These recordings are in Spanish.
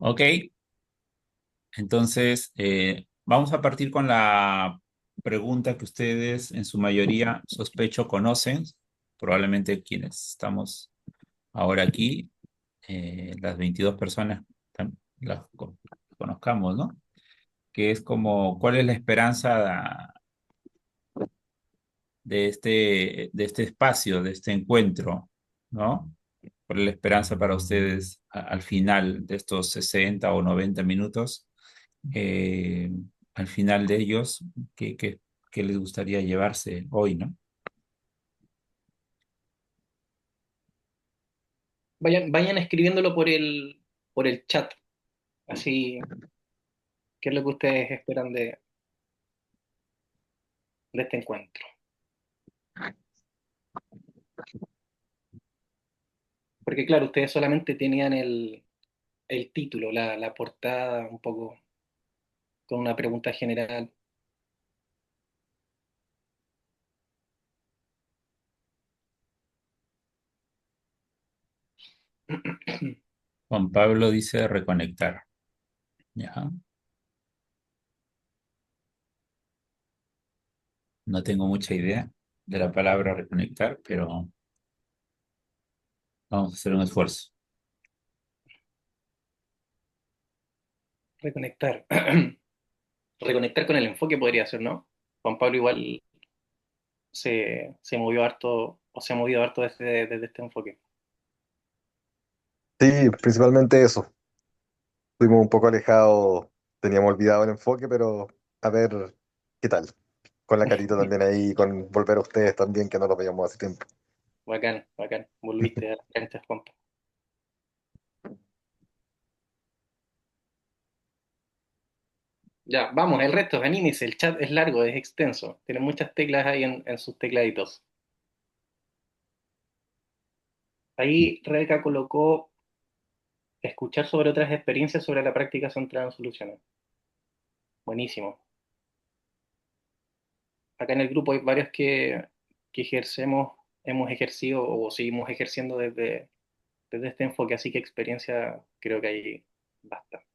Ok, entonces vamos a partir con la pregunta que ustedes en su mayoría, sospecho, conocen, probablemente quienes estamos ahora aquí, las 22 personas conozcamos, ¿no? Que es como, ¿cuál es la esperanza de este espacio, de este encuentro, ¿no? ¿Cuál es la esperanza para ustedes al final de estos 60 o 90 minutos? eh, Al final de ellos, ¿qué les gustaría llevarse hoy, ¿no? Vayan escribiéndolo por el chat, así, ¿qué es lo que ustedes esperan de este encuentro? Porque claro, ustedes solamente tenían el título, la portada, un poco con una pregunta general. Juan Pablo dice reconectar. Ya, no tengo mucha idea de la palabra reconectar, pero vamos a hacer un esfuerzo. Reconectar. Reconectar con el enfoque podría ser, ¿no? Juan Pablo igual se movió harto, o se ha movido harto desde este enfoque. Sí, principalmente eso. Estuvimos un poco alejados, teníamos olvidado el enfoque, pero a ver qué tal. Con la carita también ahí, con volver a ustedes también, que no los veíamos hace tiempo. Bacán, bacán. Volviste a la cancha, Juan. Ya, vamos, el resto, anímese, el chat es largo, es extenso. Tiene muchas teclas ahí en sus tecladitos. Ahí Rebeca colocó escuchar sobre otras experiencias sobre la práctica centrada en soluciones. Buenísimo. Acá en el grupo hay varios que hemos ejercido o seguimos ejerciendo desde este enfoque, así que experiencia creo que hay bastante,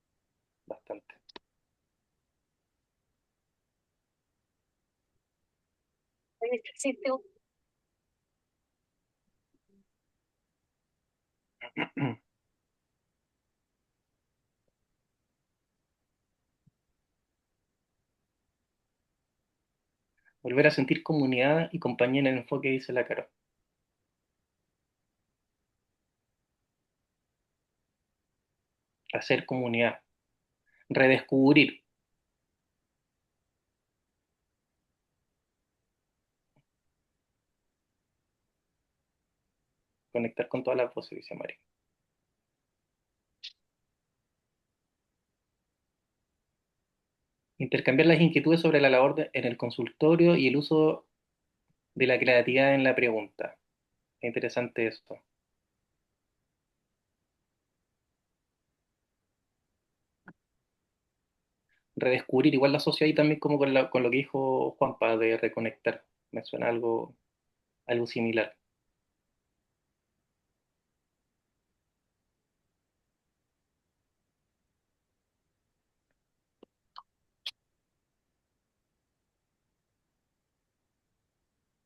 bastante. Volver a sentir comunidad y compañía en el enfoque, dice la cara. Hacer comunidad. Redescubrir. Conectar con todas las voces, dice María. Intercambiar las inquietudes sobre la labor en el consultorio y el uso de la creatividad en la pregunta. Qué interesante esto. Redescubrir, igual la asocio ahí también como con lo que dijo Juanpa de reconectar. Me suena algo similar.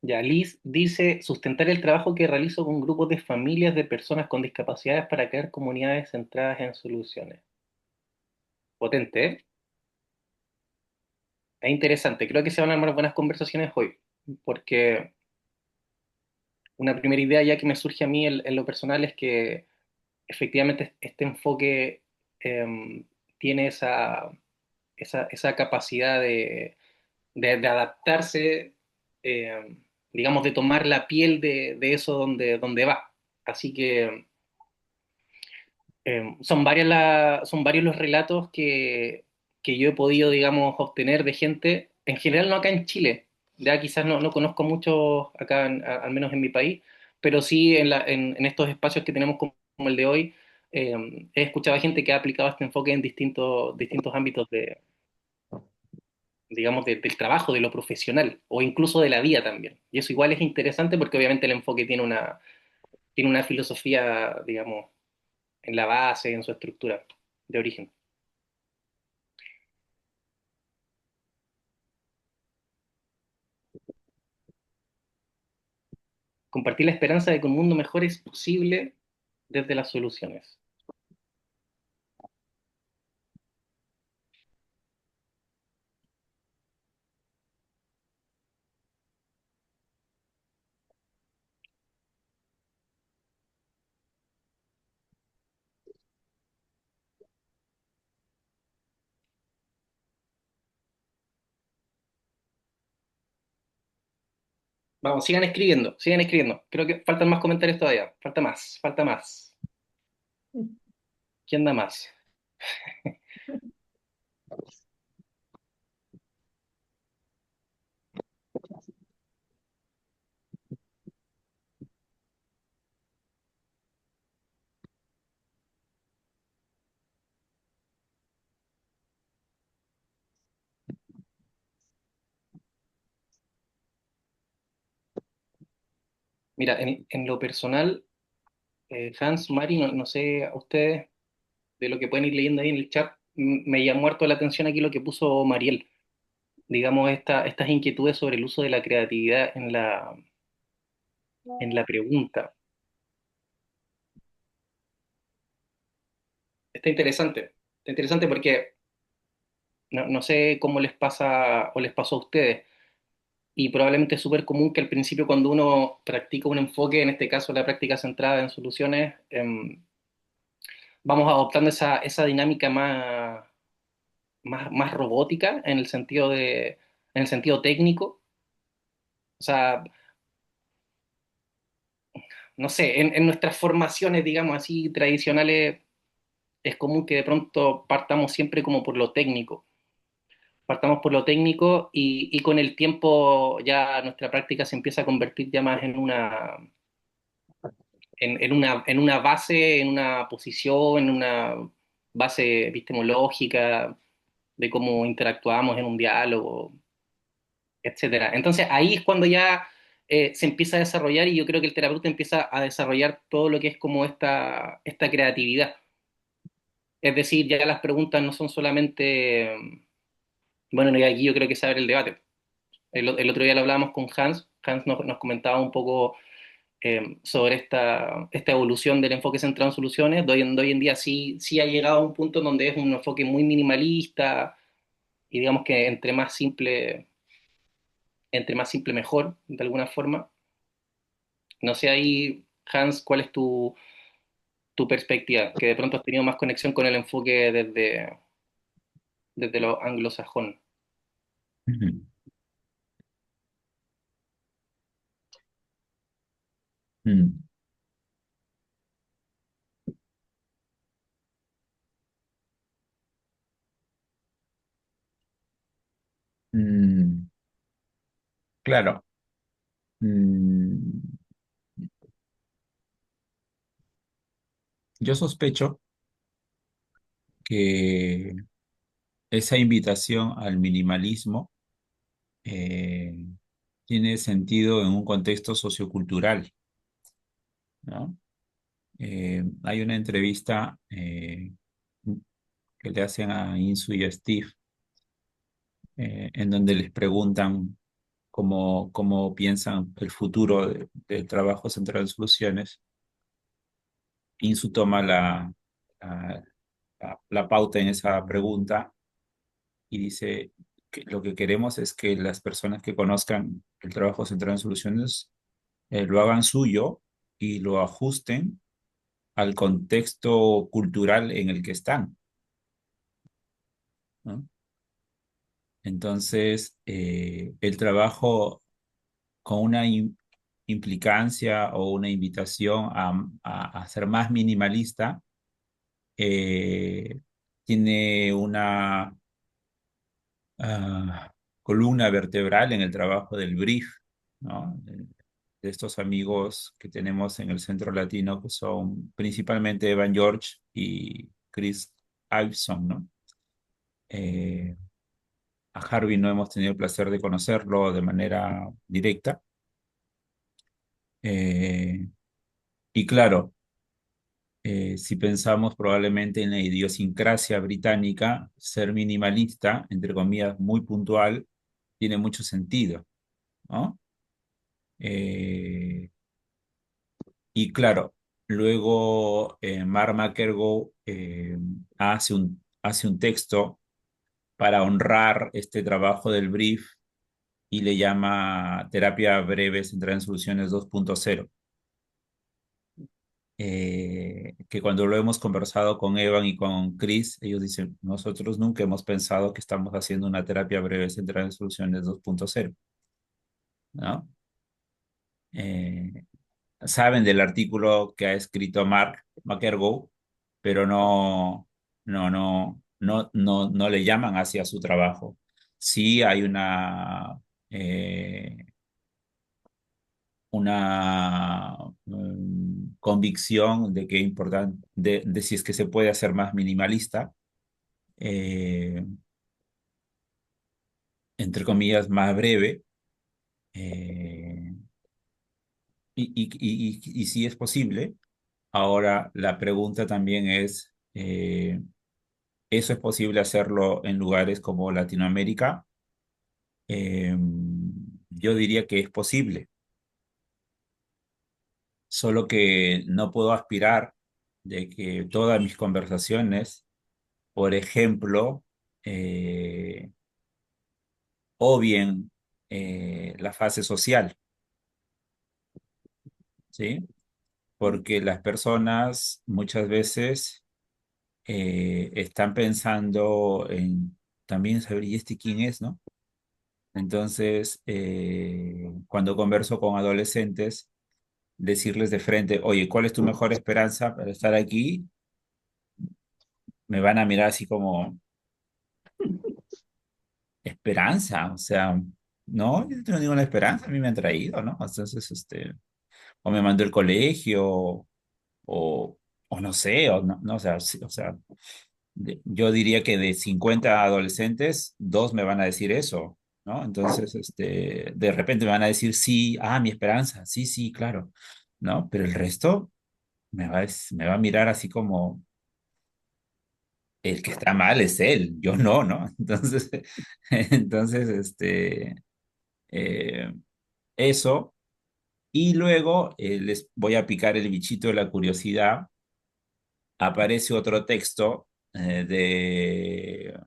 Ya, Liz dice, sustentar el trabajo que realizo con grupos de familias de personas con discapacidades para crear comunidades centradas en soluciones. Potente, ¿eh? Es interesante. Creo que se van a armar buenas conversaciones hoy, porque una primera idea ya que me surge a mí en lo personal es que efectivamente este enfoque eh, tiene esa capacidad de adaptarse, digamos, de tomar la piel de eso donde va. Así que son varios los relatos que yo he podido, digamos, obtener de gente, en general no acá en Chile, ya quizás no conozco mucho acá, al menos en mi país, pero sí en estos espacios que tenemos como el de hoy, he escuchado a gente que ha aplicado este enfoque en distintos ámbitos digamos, del trabajo, de lo profesional, o incluso de la vida también. Y eso igual es interesante porque obviamente el enfoque tiene una filosofía, digamos, en la base, en su estructura. de origen. Compartir la esperanza de que un mundo mejor es posible desde las soluciones. Vamos, sigan escribiendo, sigan escribiendo. Creo que faltan más comentarios todavía. Falta más, falta más. ¿Quién da más? Mira, en lo personal, Hans, Mari, no sé a ustedes, de lo que pueden ir leyendo ahí en el chat, me llamó harto la atención aquí lo que puso Mariel. Digamos, estas inquietudes sobre el uso de la creatividad en la pregunta. Está interesante porque no sé cómo les pasa o les pasó a ustedes, y probablemente es súper común que al principio cuando uno practica un enfoque, en este caso la práctica centrada en soluciones, vamos adoptando esa dinámica más robótica en el sentido técnico. O sea, no sé, en nuestras formaciones, digamos así, tradicionales, es común que de pronto partamos siempre como por lo técnico. Partamos por lo técnico y con el tiempo ya nuestra práctica se empieza a convertir ya más en una base, en una posición, en una base epistemológica de cómo interactuamos en un diálogo, etcétera. Entonces ahí es cuando ya se empieza a desarrollar y yo creo que el terapeuta empieza a desarrollar todo lo que es como esta creatividad. Es decir, ya las preguntas no son solamente, bueno, y aquí yo creo que se abre el debate. El otro día lo hablábamos con Hans. Hans nos comentaba un poco sobre esta evolución del enfoque centrado en soluciones. De hoy en día sí ha llegado a un punto en donde es un enfoque muy minimalista y digamos que entre más simple mejor, de alguna forma. No sé ahí, Hans, cuál es tu perspectiva, que de pronto has tenido más conexión con el enfoque desde lo anglosajón. Ujú. Mm, mm, claro. Mm, yo sospecho que esa invitación al minimalismo eh, tiene sentido en un contexto sociocultural, ¿no? Hay una entrevista que le hacen a Insu y a Steve, en donde les preguntan cómo piensan el futuro del trabajo central en soluciones. Insu toma la, la pauta en esa pregunta y dice que lo que queremos es que las personas que conozcan el trabajo central en soluciones lo hagan suyo y lo ajusten al contexto cultural en el que están, ¿no? Entonces, el trabajo con una implicancia o una invitación a ser más minimalista eh, tiene una columna vertebral en el trabajo del brief, ¿no? De estos amigos que tenemos en el Centro Latino, que son principalmente Evan George y Chris Iveson, ¿no? Eh, a Harvey no hemos tenido el placer de conocerlo de manera directa. Eh, y claro, Si pensamos probablemente en la idiosincrasia británica, ser minimalista, entre comillas, muy puntual, tiene mucho sentido, ¿no? Eh, y claro, luego Mark McErgo hace un texto para honrar este trabajo del brief y le llama terapia breve centrada en soluciones 2.0, que cuando lo hemos conversado con Evan y con Chris, ellos dicen, nosotros nunca hemos pensado que estamos haciendo una terapia breve centrada en soluciones 2.0, ¿no? Eh, Saben del artículo que ha escrito Mark McErgo, pero no le llaman hacia su trabajo. Sí hay una convicción de que es importante, de si es que se puede hacer más minimalista, eh, entre comillas, más breve, eh, y si es posible. Ahora, la pregunta también es, ¿eso es posible hacerlo en lugares como Latinoamérica? Eh, yo diría que es posible, solo que no puedo aspirar de que todas mis conversaciones, por ejemplo, eh, obvien la fase social, ¿sí? Porque las personas muchas veces están pensando en también saber, ¿y este quién es, no? Entonces, cuando converso con adolescentes, decirles de frente, oye, ¿cuál es tu mejor esperanza para estar aquí? Me van a mirar así como, esperanza, o sea, no, yo no tengo ninguna esperanza, a mí me han traído, ¿no? Entonces, o me mandó el colegio, o, o no sé, o no, o sea, o sea, yo diría que de 50 adolescentes, dos me van a decir eso, ¿no? Entonces, de repente me van a decir, sí, mi esperanza, sí, sí, claro, ¿no? Pero el resto me va a mirar así como, el que está mal es él, yo no, ¿no? Entonces, entonces, eh, eso, y luego les voy a picar el bichito de la curiosidad. Aparece otro texto de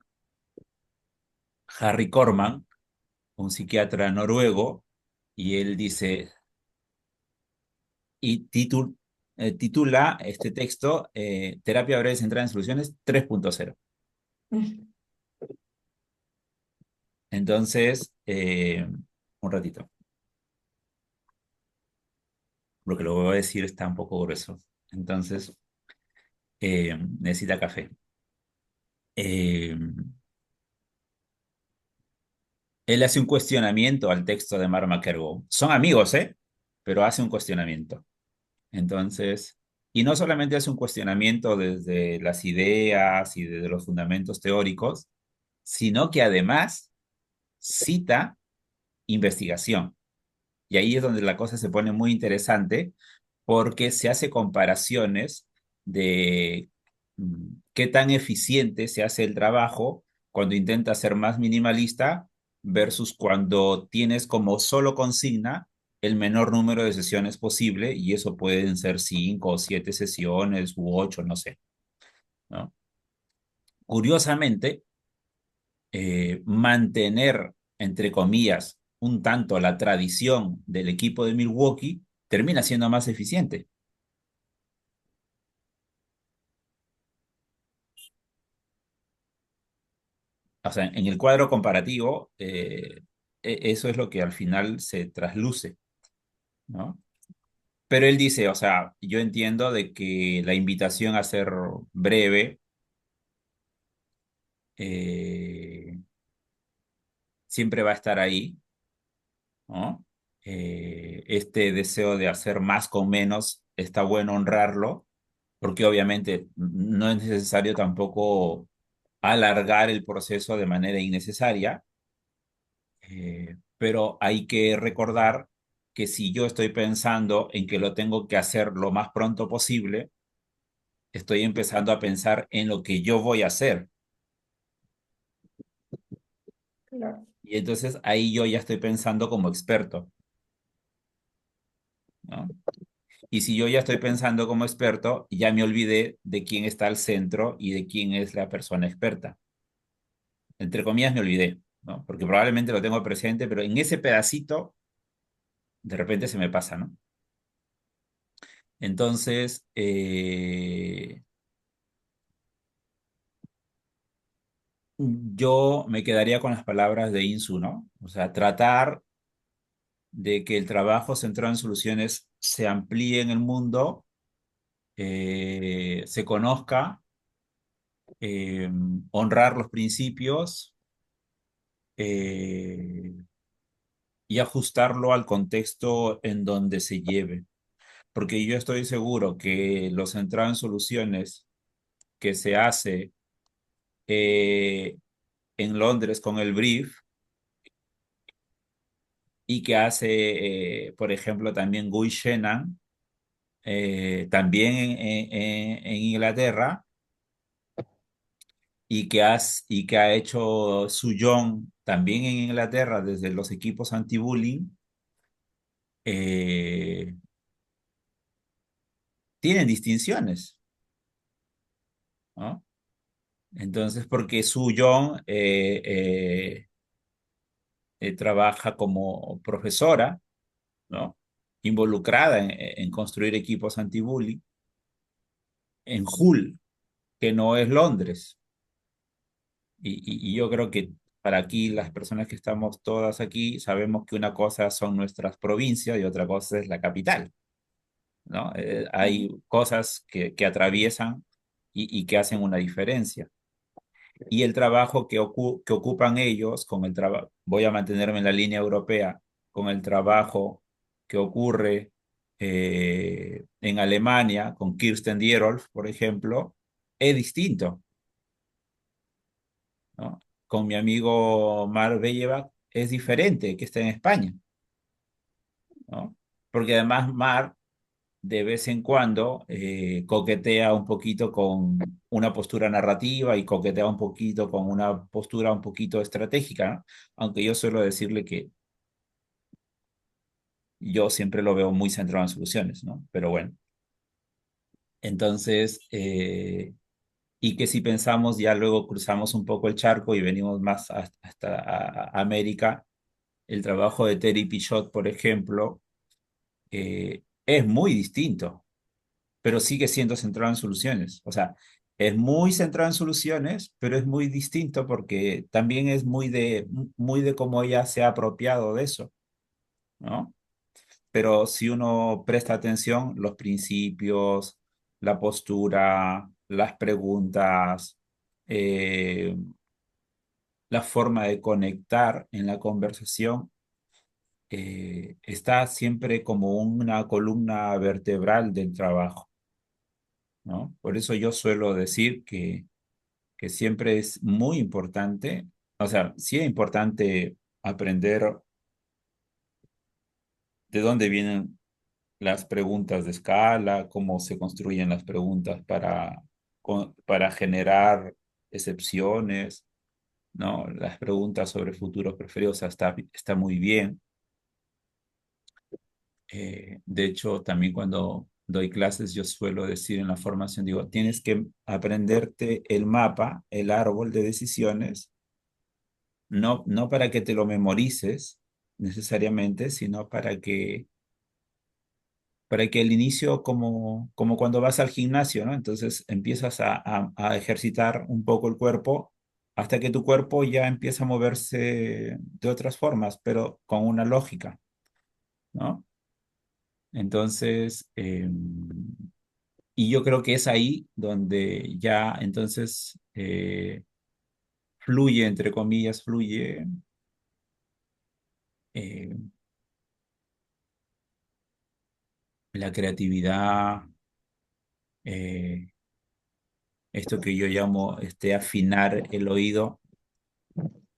Harry Corman, un psiquiatra noruego, y él dice, y titula este texto Terapia breve centrada en soluciones 3.0. Entonces, un ratito, lo que lo voy a decir está un poco grueso. Entonces, necesita café. Eh, Él hace un cuestionamiento al texto de Mark McErgo. Son amigos, ¿eh? Pero hace un cuestionamiento. Entonces, y no solamente hace un cuestionamiento desde las ideas y desde los fundamentos teóricos, sino que además cita investigación. Y ahí es donde la cosa se pone muy interesante porque se hace comparaciones de qué tan eficiente se hace el trabajo cuando intenta ser más minimalista versus cuando tienes como solo consigna el menor número de sesiones posible, y eso pueden ser 5 o 7 sesiones u 8, no sé, ¿no? Curiosamente, mantener, entre comillas, un tanto la tradición del equipo de Milwaukee termina siendo más eficiente. O sea, en el cuadro comparativo, eso es lo que al final se trasluce, ¿no? Pero él dice, o sea, yo entiendo de que la invitación a ser breve eh, siempre va a estar ahí, ¿no? Este deseo de hacer más con menos está bueno honrarlo, porque obviamente no es necesario tampoco alargar el proceso de manera innecesaria. Pero hay que recordar que si yo estoy pensando en que lo tengo que hacer lo más pronto posible, estoy empezando a pensar en lo que yo voy a hacer. Claro. Y entonces ahí yo ya estoy pensando como experto, ¿no? Y si yo ya estoy pensando como experto, ya me olvidé de quién está al centro y de quién es la persona experta. Entre comillas me olvidé, ¿no? Porque probablemente lo tengo presente, pero en ese pedacito de repente se me pasa, ¿no? Entonces, yo me quedaría con las palabras de Insu, ¿no? O sea, tratar de que el trabajo centrado en soluciones se amplíe en el mundo, se conozca, eh, honrar los principios eh, y ajustarlo al contexto en donde se lleve. Porque yo estoy seguro que lo centrado en soluciones que se hace eh, en Londres con el brief y que hace, por ejemplo, también Guy Shannon, también en Inglaterra, y que ha hecho su John también en Inglaterra desde los equipos anti-bullying, eh, tienen distinciones, ¿no? Entonces, porque Su John trabaja como profesora, ¿no? Involucrada en construir equipos anti-bullying en Hull, que no es Londres. Y yo creo que para aquí, las personas que estamos todas aquí, sabemos que una cosa son nuestras provincias y otra cosa es la capital, ¿no? Hay cosas que atraviesan y que hacen una diferencia. Y el trabajo que ocupan ellos, con el trabajo, voy a mantenerme en la línea europea, con el trabajo que ocurre en Alemania, con Kirsten Dierolf, por ejemplo, es distinto, ¿no? Con mi amigo Mar Belleva es diferente, que está en España, ¿no? Porque además Mar de vez en cuando coquetea un poquito con una postura narrativa y coquetea un poquito con una postura un poquito estratégica, ¿no? Aunque yo suelo decirle que yo siempre lo veo muy centrado en soluciones, ¿no? Pero bueno, entonces, y que si pensamos, ya luego cruzamos un poco el charco y venimos más hasta América, el trabajo de Terry Pichot, por ejemplo, es muy distinto, pero sigue siendo centrado en soluciones. O sea, es muy centrado en soluciones, pero es muy distinto porque también es muy de cómo ella se ha apropiado de eso, ¿no? Pero si uno presta atención, los principios, la postura, las preguntas, eh, la forma de conectar en la conversación, está siempre como una columna vertebral del trabajo, ¿no? Por eso yo suelo decir que siempre es muy importante, o sea, sí es importante aprender de dónde vienen las preguntas de escala, cómo se construyen las preguntas para generar excepciones, ¿no? Las preguntas sobre futuros preferidos, o sea, está muy bien. De hecho, también cuando doy clases, yo suelo decir en la formación, digo, tienes que aprenderte el mapa, el árbol de decisiones, no para que te lo memorices necesariamente, sino para que al inicio, como cuando vas al gimnasio, ¿no? Entonces empiezas a ejercitar un poco el cuerpo hasta que tu cuerpo ya empieza a moverse de otras formas, pero con una lógica, ¿no? Entonces, y yo creo que es ahí donde ya entonces fluye, entre comillas, fluye eh, la creatividad, eh, esto que yo llamo afinar el oído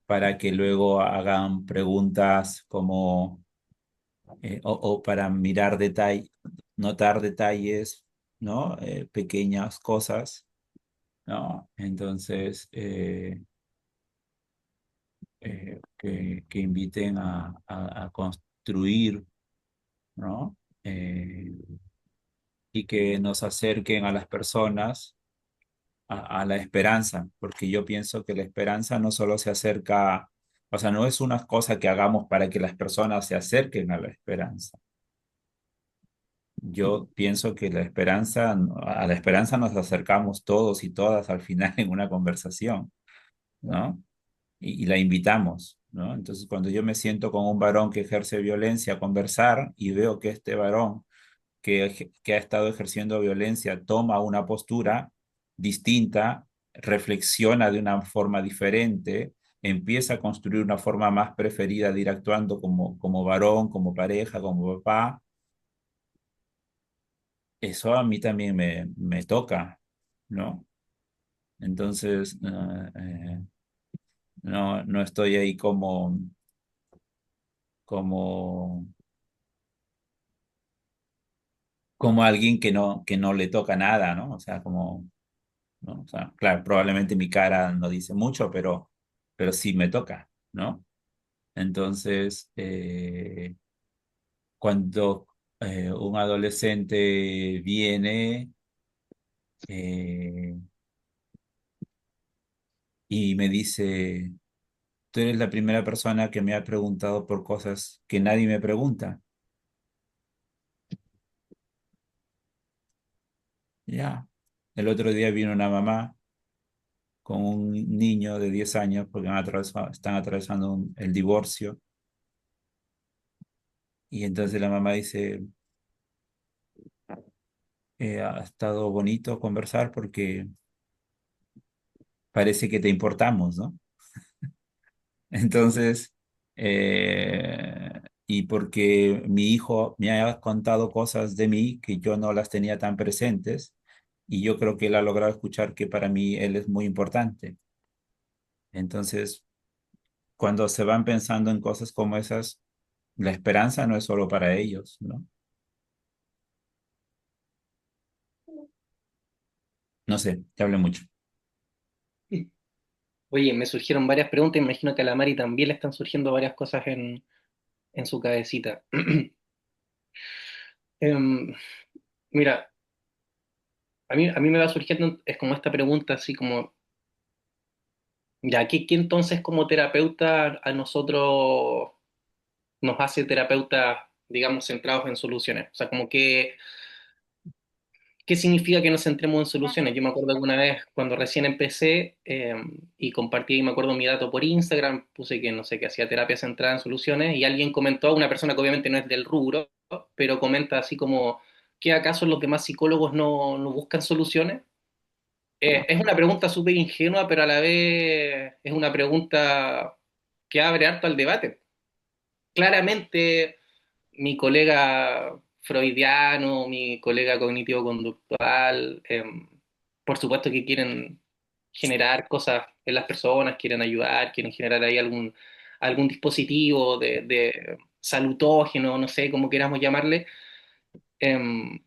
para que luego hagan preguntas como, o para mirar detalles, notar detalles, ¿no? Pequeñas cosas, ¿no? Entonces, que inviten a construir, ¿no? Eh, y que nos acerquen a las personas a la esperanza, porque yo pienso que la esperanza no solo se acerca, o sea, no es una cosa que hagamos para que las personas se acerquen a la esperanza. Yo pienso que a la esperanza nos acercamos todos y todas al final en una conversación, ¿no? Y la invitamos, ¿no? Entonces, cuando yo me siento con un varón que ejerce violencia a conversar y veo que este varón que ha estado ejerciendo violencia toma una postura distinta, reflexiona de una forma diferente, empieza a construir una forma más preferida de ir actuando como varón, como pareja, como papá, eso a mí también me toca, ¿no? Entonces, no estoy ahí como, como alguien que no le toca nada, ¿no? O sea, como, ¿no? O sea, claro, probablemente mi cara no dice mucho, pero sí me toca, ¿no? Entonces, cuando un adolescente viene eh, y me dice, tú eres la primera persona que me ha preguntado por cosas que nadie me pregunta, ya. El otro día vino una mamá con un niño de 10 años porque están atravesando el divorcio. Y entonces la mamá dice, ha estado bonito conversar porque parece que te importamos, ¿no? Entonces, y porque mi hijo me ha contado cosas de mí que yo no las tenía tan presentes, y yo creo que él ha logrado escuchar que para mí él es muy importante. Entonces, cuando se van pensando en cosas como esas, la esperanza no es solo para ellos, ¿no? No sé, te hablé mucho. Oye, me surgieron varias preguntas, imagino que a la Mari también le están surgiendo varias cosas en su cabecita. Em, Mira, a mí me va surgiendo, es como esta pregunta, así como, ya, ¿qué entonces como terapeuta a nosotros nos hace terapeutas, digamos, centrados en soluciones? O sea, como que ¿qué significa que nos centremos en soluciones? Yo me acuerdo alguna vez cuando recién empecé y compartí, me acuerdo mi dato por Instagram, puse que no sé, que hacía terapia centrada en soluciones y alguien comentó, una persona que obviamente no es del rubro, pero comenta así como, ¿qué acaso los demás psicólogos no buscan soluciones? Es una pregunta súper ingenua, pero a la vez es una pregunta que abre harto al debate. Claramente mi colega freudiano, mi colega cognitivo-conductual, por supuesto que quieren generar cosas en las personas, quieren ayudar, quieren generar ahí algún dispositivo de salutógeno, no sé, cómo queramos llamarle. em,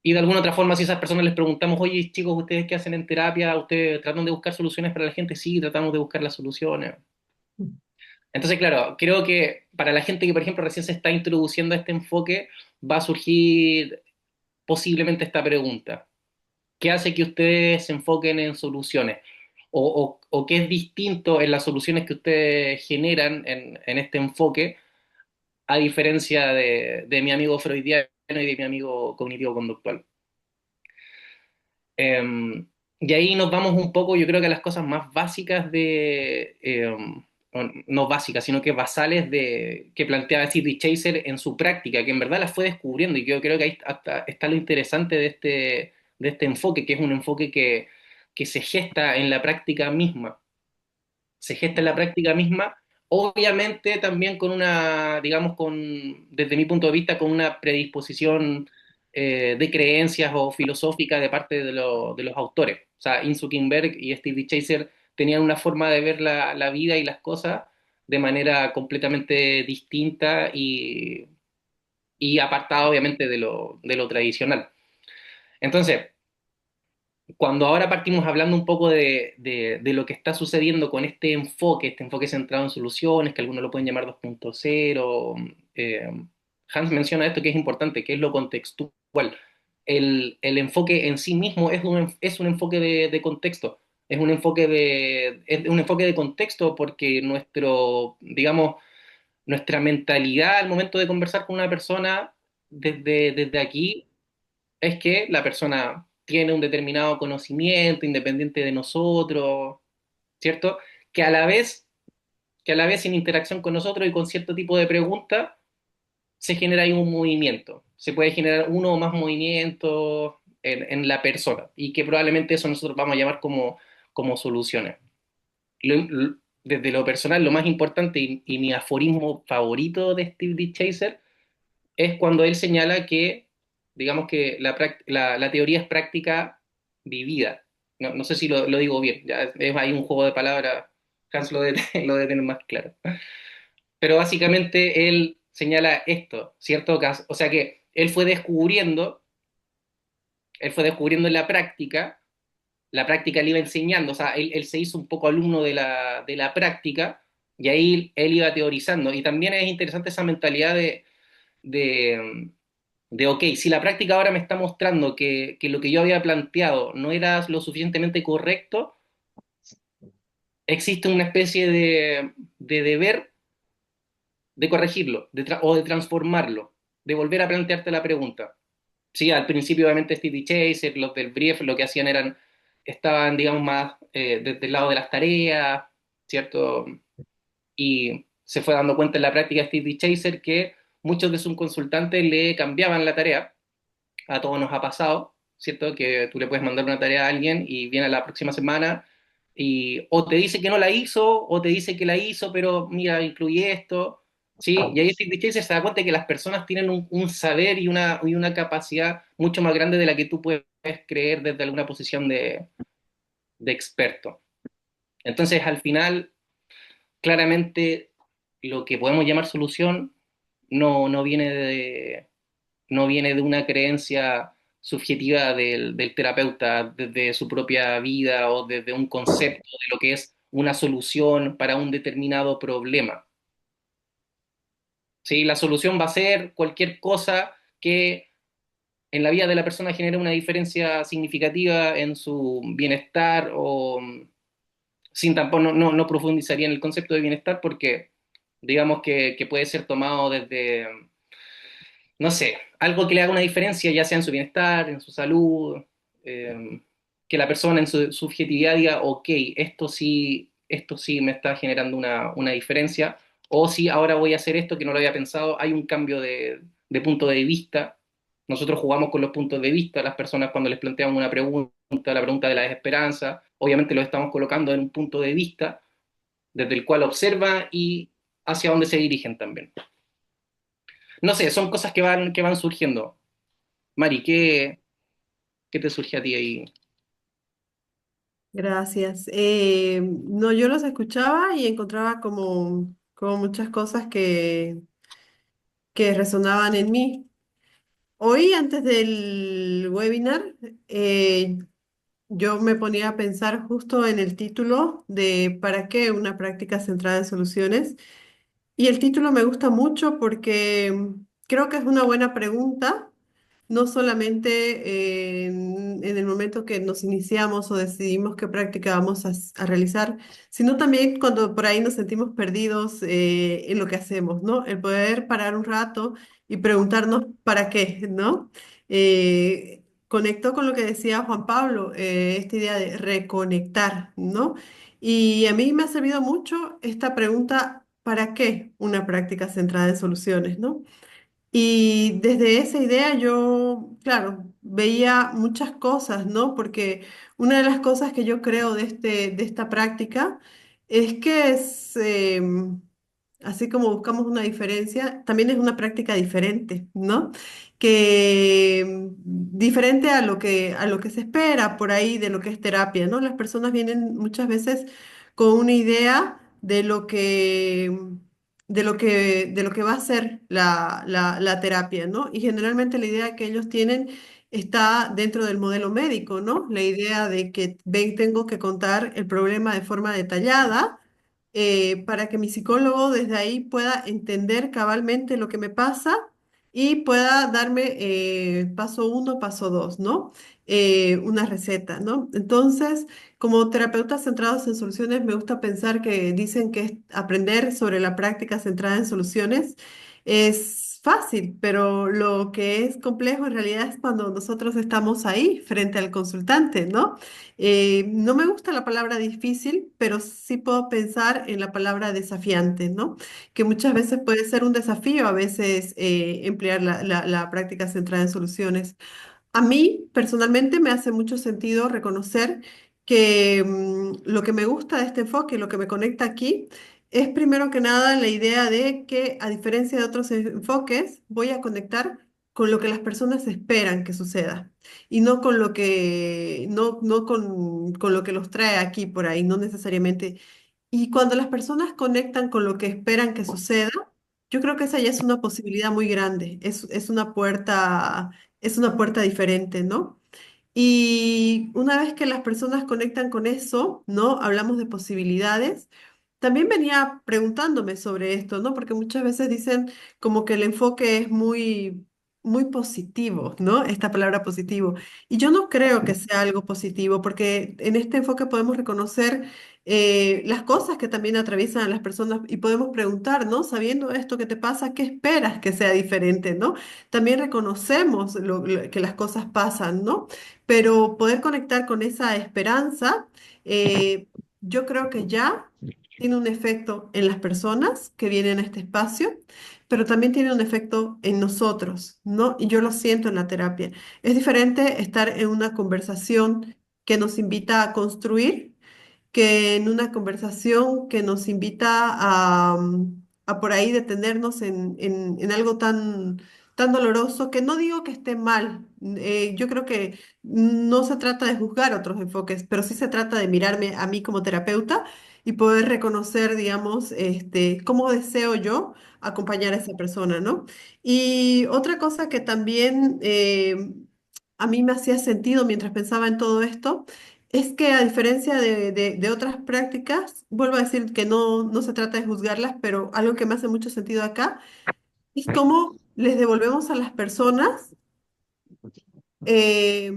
y de alguna otra forma, si a esas personas les preguntamos, oye chicos, ¿ustedes qué hacen en terapia? ¿Ustedes tratan de buscar soluciones para la gente? Sí, tratamos de buscar las soluciones. Entonces, claro, creo que para la gente que, por ejemplo, recién se está introduciendo a este enfoque, va a surgir posiblemente esta pregunta. ¿Qué hace que ustedes se enfoquen en soluciones? ¿O qué es distinto en las soluciones que ustedes generan en este enfoque, a diferencia de mi amigo freudiano y de mi amigo cognitivo-conductual? Eh, y ahí nos vamos un poco, yo creo que a las cosas más básicas no básicas, sino que basales que planteaba Steve Chaser en su práctica, que en verdad las fue descubriendo y yo creo que ahí está lo interesante de este enfoque, que es un enfoque que se gesta en la práctica misma. Se gesta en la práctica misma, obviamente también con una, digamos, desde mi punto de vista, con una predisposición de creencias o filosófica de parte de los autores. O sea, Insu Kinberg y Stevie Chaser tenían una forma de ver la vida y las cosas de manera completamente distinta y apartada, obviamente, de lo tradicional. Entonces, cuando ahora partimos hablando un poco de lo que está sucediendo con este enfoque centrado en soluciones, que algunos lo pueden llamar 2.0, eh, Hans menciona esto que es importante, que es lo contextual. El enfoque en sí mismo es un enfoque de contexto, es un enfoque de contexto porque digamos, nuestra mentalidad al momento de conversar con una persona desde aquí es que la persona tiene un determinado conocimiento independiente de nosotros, ¿cierto? Que a la vez, que a la vez en interacción con nosotros y con cierto tipo de preguntas, se genera ahí un movimiento. Se puede generar uno o más movimientos en la persona y que probablemente eso nosotros vamos a llamar como soluciones. Desde lo personal, lo más importante y mi aforismo favorito de Steve D. Chaser es cuando él señala que, digamos que la teoría es práctica vivida. No sé si lo digo bien, ya es ahí un juego de palabras, Hans lo debe tener más claro. Pero básicamente él señala esto, ¿cierto? O sea que él fue descubriendo en la práctica le iba enseñando, o sea, él se hizo un poco alumno de la práctica y ahí él iba teorizando. Y también es interesante esa mentalidad de ok, si la práctica ahora me está mostrando que lo que yo había planteado no era lo suficientemente correcto, existe una especie de deber de corregirlo o de transformarlo, de volver a plantearte la pregunta. Sí, al principio obviamente Stevie Chaser, los del brief, lo que hacían estaban digamos más desde el lado de las tareas, ¿cierto? Y se fue dando cuenta en la práctica Stevie Chaser que muchos de sus consultantes le cambiaban la tarea. A todos nos ha pasado, ¿cierto? Que tú le puedes mandar una tarea a alguien y viene la próxima semana y o te dice que no la hizo o te dice que la hizo, pero mira, incluye esto, ¿sí? Y ahí Steve Chaser se da cuenta de que las personas tienen un saber y una capacidad mucho más grande de la que tú puedes creer desde alguna posición de experto. Entonces, al final, claramente, lo que podemos llamar solución no viene de una creencia subjetiva del terapeuta desde su propia vida o desde un concepto de lo que es una solución para un determinado problema. ¿Sí? La solución va a ser cualquier cosa que en la vida de la persona genere una diferencia significativa en su bienestar o sin tampoco no profundizaría en el concepto de bienestar porque digamos que puede ser tomado desde no sé, algo que le haga una diferencia, ya sea en su bienestar, en su salud, que la persona en su subjetividad diga, ok, esto sí me está generando una diferencia, o si ahora voy a hacer esto que no lo había pensado, hay un cambio de punto de vista. Nosotros jugamos con los puntos de vista, las personas cuando les planteamos una pregunta, la pregunta de la desesperanza, obviamente lo estamos colocando en un punto de vista desde el cual observa y hacia dónde se dirigen también. No sé, son cosas que van surgiendo. Mari, ¿qué te surge a ti ahí? Gracias. No, yo los escuchaba y encontraba como muchas cosas que resonaban en mí. Hoy, antes del webinar, eh, yo me ponía a pensar justo en el título de ¿Para qué una práctica centrada en soluciones? Y el título me gusta mucho porque creo que es una buena pregunta, no solamente en el momento que nos iniciamos o decidimos qué práctica vamos a realizar, sino también cuando por ahí nos sentimos perdidos en lo que hacemos, ¿no? El poder parar un rato y preguntarnos para qué, ¿no? Conectó con lo que decía Juan Pablo, esta idea de reconectar, ¿no? Y a mí me ha servido mucho esta pregunta, ¿para qué una práctica centrada en soluciones, ¿no? Y desde esa idea yo, claro, veía muchas cosas, ¿no? Porque una de las cosas que yo creo de esta práctica es que así como buscamos una diferencia, también es una práctica diferente, ¿no? Que diferente a lo que se espera por ahí de lo que es terapia, ¿no? Las personas vienen muchas veces con una idea de lo que va a ser la terapia, ¿no? Y generalmente la idea que ellos tienen está dentro del modelo médico, ¿no? La idea de que tengo que contar el problema de forma detallada para que mi psicólogo desde ahí pueda entender cabalmente lo que me pasa y pueda darme paso uno, paso dos, ¿no? Una receta, ¿no? Entonces, como terapeutas centrados en soluciones, me gusta pensar que dicen que aprender sobre la práctica centrada en soluciones es fácil, pero lo que es complejo en realidad es cuando nosotros estamos ahí frente al consultante, ¿no? No me gusta la palabra difícil, pero sí puedo pensar en la palabra desafiante, ¿no? Que muchas veces puede ser un desafío, a veces emplear la práctica centrada en soluciones. A mí personalmente me hace mucho sentido reconocer que lo que me gusta de este enfoque, lo que me conecta aquí, es primero que nada la idea de que a diferencia de otros enfoques, voy a conectar con lo que las personas esperan que suceda y no con lo que, no con lo que los trae aquí por ahí, no necesariamente. Y cuando las personas conectan con lo que esperan que suceda, yo creo que esa ya es una posibilidad muy grande, es una puerta diferente, ¿no? Y una vez que las personas conectan con eso, ¿no? Hablamos de posibilidades. También venía preguntándome sobre esto, ¿no? Porque muchas veces dicen como que el enfoque es muy positivo, ¿no? Esta palabra positivo. Y yo no creo que sea algo positivo, porque en este enfoque podemos reconocer las cosas que también atraviesan a las personas y podemos preguntar, ¿no? Sabiendo esto que te pasa, ¿qué esperas que sea diferente, ¿no? También reconocemos que las cosas pasan, ¿no? Pero poder conectar con esa esperanza, yo creo que ya tiene un efecto en las personas que vienen a este espacio, pero también tiene un efecto en nosotros, ¿no? Y yo lo siento en la terapia. Es diferente estar en una conversación que nos invita a construir que en una conversación que nos invita a por ahí detenernos en algo tan doloroso, que no digo que esté mal, yo creo que no se trata de juzgar otros enfoques, pero sí se trata de mirarme a mí como terapeuta y poder reconocer, digamos, cómo deseo yo acompañar a esa persona, ¿no? Y otra cosa que también a mí me hacía sentido mientras pensaba en todo esto, es que a diferencia de otras prácticas, vuelvo a decir que no se trata de juzgarlas, pero algo que me hace mucho sentido acá es cómo les devolvemos a las personas eh,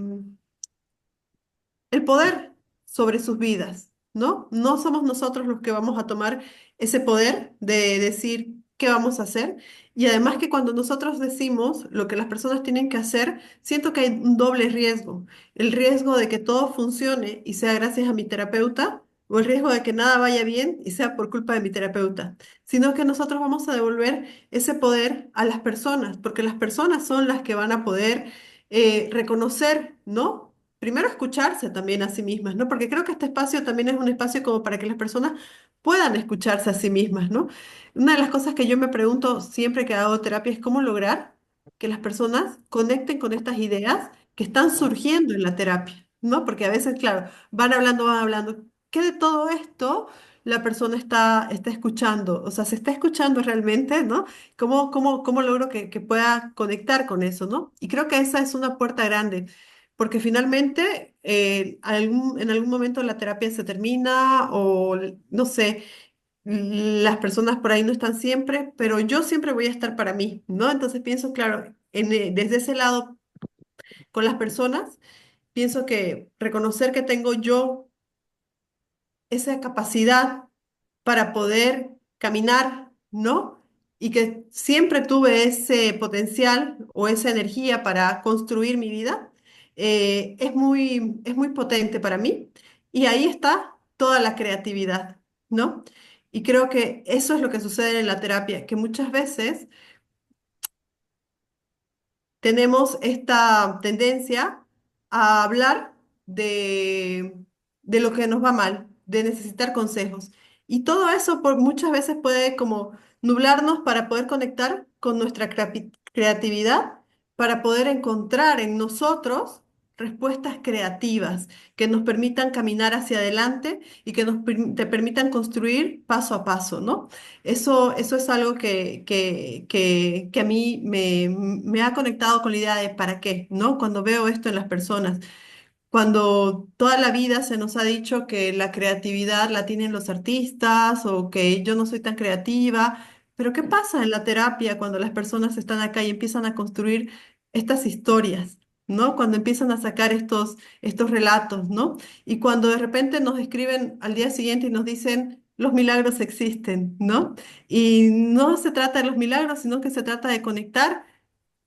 el poder sobre sus vidas, ¿no? No somos nosotros los que vamos a tomar ese poder de decir qué vamos a hacer. Y además que cuando nosotros decimos lo que las personas tienen que hacer, siento que hay un doble riesgo. El riesgo de que todo funcione y sea gracias a mi terapeuta, o el riesgo de que nada vaya bien y sea por culpa de mi terapeuta, sino que nosotros vamos a devolver ese poder a las personas, porque las personas son las que van a poder reconocer, ¿no? Primero escucharse también a sí mismas, ¿no? Porque creo que este espacio también es un espacio como para que las personas puedan escucharse a sí mismas, ¿no? Una de las cosas que yo me pregunto siempre que hago terapia es cómo lograr que las personas conecten con estas ideas que están surgiendo en la terapia, ¿no? Porque a veces, claro, van hablando. ¿Qué de todo esto la persona está escuchando? O sea, ¿se está escuchando realmente, ¿no? ¿Cómo logro que pueda conectar con eso, ¿no? Y creo que esa es una puerta grande porque finalmente en algún momento la terapia se termina o no sé, las personas por ahí no están siempre, pero yo siempre voy a estar para mí, ¿no? Entonces pienso, claro, desde ese lado con las personas, pienso que reconocer que tengo yo esa capacidad para poder caminar, ¿no? Y que siempre tuve ese potencial o esa energía para construir mi vida, es muy potente para mí. Y ahí está toda la creatividad, ¿no? Y creo que eso es lo que sucede en la terapia, que muchas veces tenemos esta tendencia a hablar de lo que nos va mal, de necesitar consejos. Y todo eso muchas veces puede como nublarnos para poder conectar con nuestra creatividad, para poder encontrar en nosotros respuestas creativas que nos permitan caminar hacia adelante y que te permitan construir paso a paso, ¿no? Eso es algo que a mí me ha conectado con la idea de para qué, ¿no? Cuando veo esto en las personas. Cuando toda la vida se nos ha dicho que la creatividad la tienen los artistas o que yo no soy tan creativa, pero ¿qué pasa en la terapia cuando las personas están acá y empiezan a construir estas historias, ¿no? Cuando empiezan a sacar estos relatos, ¿no? Y cuando de repente nos escriben al día siguiente y nos dicen, los milagros existen, ¿no? Y no se trata de los milagros, sino que se trata de conectar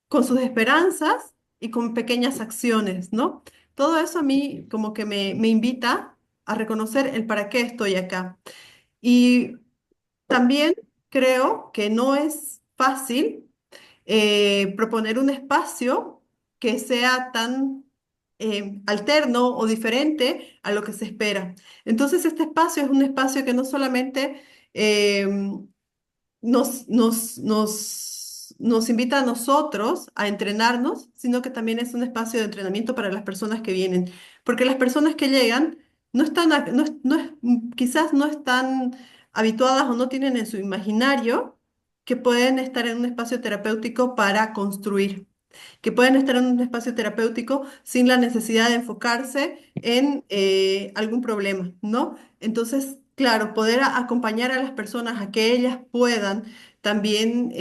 con sus esperanzas y con pequeñas acciones, ¿no? Todo eso a mí como que me invita a reconocer el para qué estoy acá. Y también creo que no es fácil proponer un espacio que sea tan alterno o diferente a lo que se espera. Entonces, este espacio es un espacio que no solamente nos invita a nosotros a entrenarnos, sino que también es un espacio de entrenamiento para las personas que vienen, porque las personas que llegan no están, quizás no están habituadas o no tienen en su imaginario que pueden estar en un espacio terapéutico para construir, que pueden estar en un espacio terapéutico sin la necesidad de enfocarse en algún problema, ¿no? Entonces, claro, poder acompañar a las personas a que ellas puedan también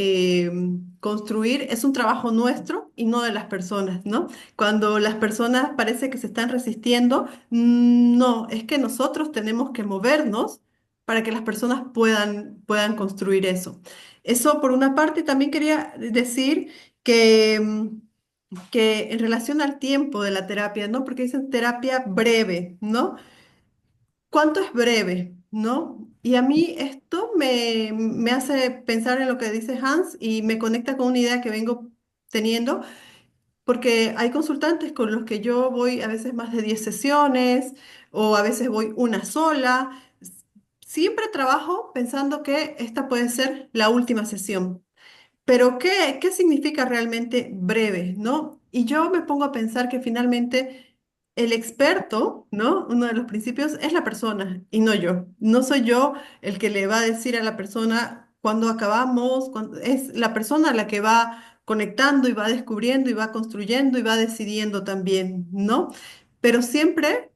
construir es un trabajo nuestro y no de las personas, ¿no? Cuando las personas parece que se están resistiendo, no, es que nosotros tenemos que movernos para que las personas puedan construir eso. Eso por una parte, también quería decir que que en relación al tiempo de la terapia, ¿no? Porque dicen terapia breve, ¿no? ¿Cuánto es breve, ¿no? Y a mí esto me hace pensar en lo que dice Hans y me conecta con una idea que vengo teniendo, porque hay consultantes con los que yo voy a veces más de 10 sesiones o a veces voy una sola. Siempre trabajo pensando que esta puede ser la última sesión. Pero ¿qué significa realmente breve, no? Y yo me pongo a pensar que finalmente el experto, ¿no? Uno de los principios es la persona y no yo. No soy yo el que le va a decir a la persona cuándo acabamos, es la persona la que va conectando y va descubriendo y va construyendo y va decidiendo también, ¿no? Pero siempre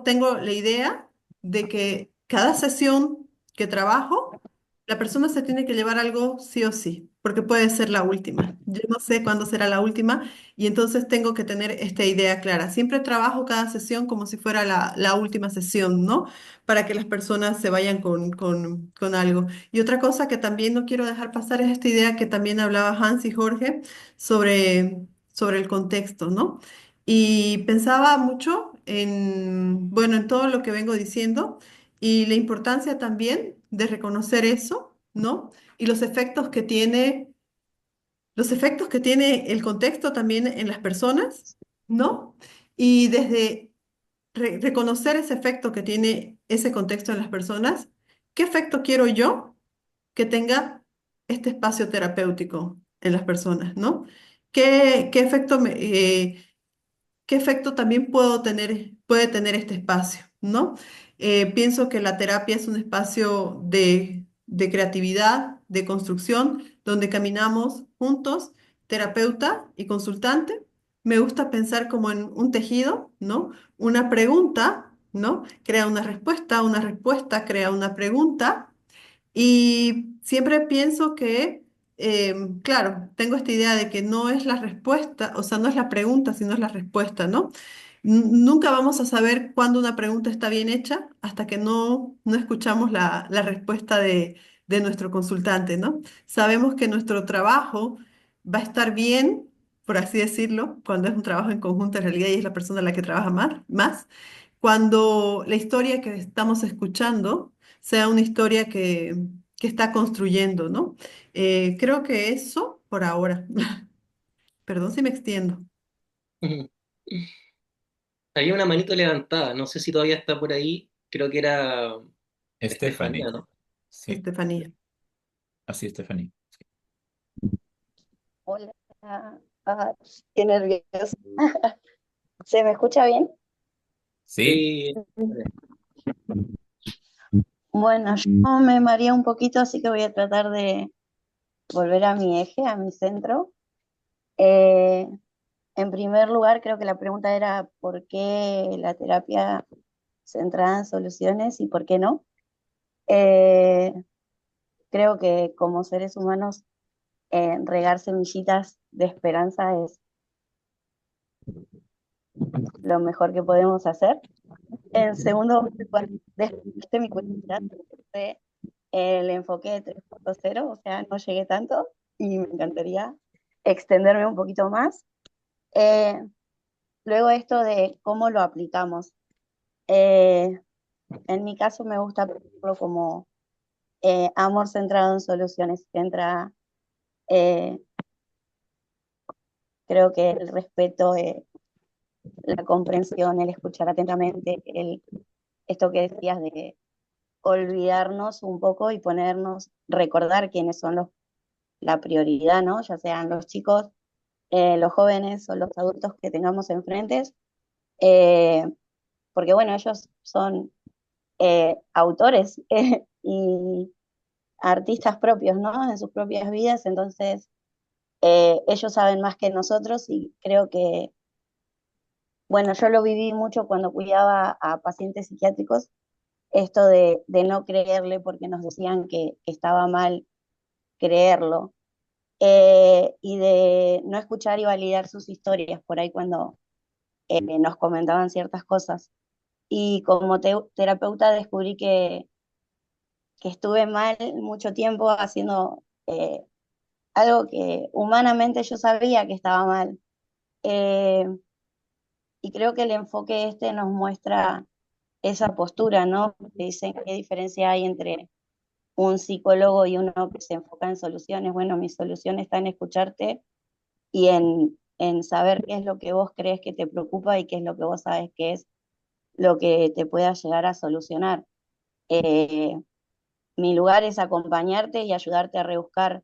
tengo la idea de que cada sesión que trabajo, la persona se tiene que llevar algo sí o sí, porque puede ser la última. Yo no sé cuándo será la última y entonces tengo que tener esta idea clara. Siempre trabajo cada sesión como si fuera la última sesión, ¿no? Para que las personas se vayan con algo. Y otra cosa que también no quiero dejar pasar es esta idea que también hablaba Hans y Jorge sobre el contexto, ¿no? Y pensaba mucho bueno, en todo lo que vengo diciendo y la importancia también de reconocer eso, ¿no? Y los efectos que tiene el contexto también en las personas, ¿no? Y desde reconocer ese efecto que tiene ese contexto en las personas, ¿qué efecto quiero yo que tenga este espacio terapéutico en las personas, ¿no? ¿Qué efecto qué efecto también puede tener este espacio, ¿no? Pienso que la terapia es un espacio de creatividad, de construcción, donde caminamos juntos, terapeuta y consultante. Me gusta pensar como en un tejido, ¿no? Una pregunta, ¿no? Crea una respuesta crea una pregunta y siempre pienso que, claro, tengo esta idea de que no es la respuesta, o sea, no es la pregunta, sino es la respuesta, ¿no? Nunca vamos a saber cuándo una pregunta está bien hecha hasta que no escuchamos la respuesta de nuestro consultante, ¿no? Sabemos que nuestro trabajo va a estar bien, por así decirlo, cuando es un trabajo en conjunto en realidad y es la persona la que trabaja más, cuando la historia que estamos escuchando sea una historia que está construyendo, ¿no? Creo que eso por ahora. Perdón si me extiendo. Había una manito levantada, no sé si todavía está por ahí, creo que era Estefanía, Stephanie, ¿no? sí, Estefanía. así Stephanie. Hola, Ay, qué nervioso. ¿Se me escucha bien? Sí, Sí, Bueno, yo me mareé un poquito, así que voy a tratar de volver a mi eje, a mi centro. Eh, en primer lugar, creo que la pregunta era ¿por qué la terapia centrada en soluciones y por qué no? Eh, creo que como seres humanos, regar semillitas de esperanza es lo mejor que podemos hacer. En segundo, desde mi curiosidad, de el enfoque de 3.0, o sea, no llegué tanto y me encantaría extenderme un poquito más. Eh, luego esto de cómo lo aplicamos. Eh, en mi caso me gusta verlo como amor centrado en soluciones, que entra, eh, creo que el respeto, la comprensión, el escuchar atentamente, esto que decías de olvidarnos un poco y ponernos, recordar quiénes son la prioridad, ¿no? Ya sean los chicos, los jóvenes o los adultos que tengamos enfrente, eh, porque bueno, ellos son autores y artistas propios, ¿no? En sus propias vidas, entonces ellos saben más que nosotros y creo que, bueno, yo lo viví mucho cuando cuidaba a pacientes psiquiátricos, esto de no creerle porque nos decían que estaba mal creerlo, y de no escuchar y validar sus historias por ahí cuando nos comentaban ciertas cosas. Y como terapeuta descubrí que estuve mal mucho tiempo haciendo algo que humanamente yo sabía que estaba mal. Eh, y creo que el enfoque este nos muestra esa postura, ¿no? Que dicen qué diferencia hay entre un psicólogo y uno que se enfoca en soluciones. Bueno, mi solución está en escucharte y en saber qué es lo que vos crees que te preocupa y qué es lo que vos sabes que es lo que te pueda llegar a solucionar. Eh, mi lugar es acompañarte y ayudarte a rebuscar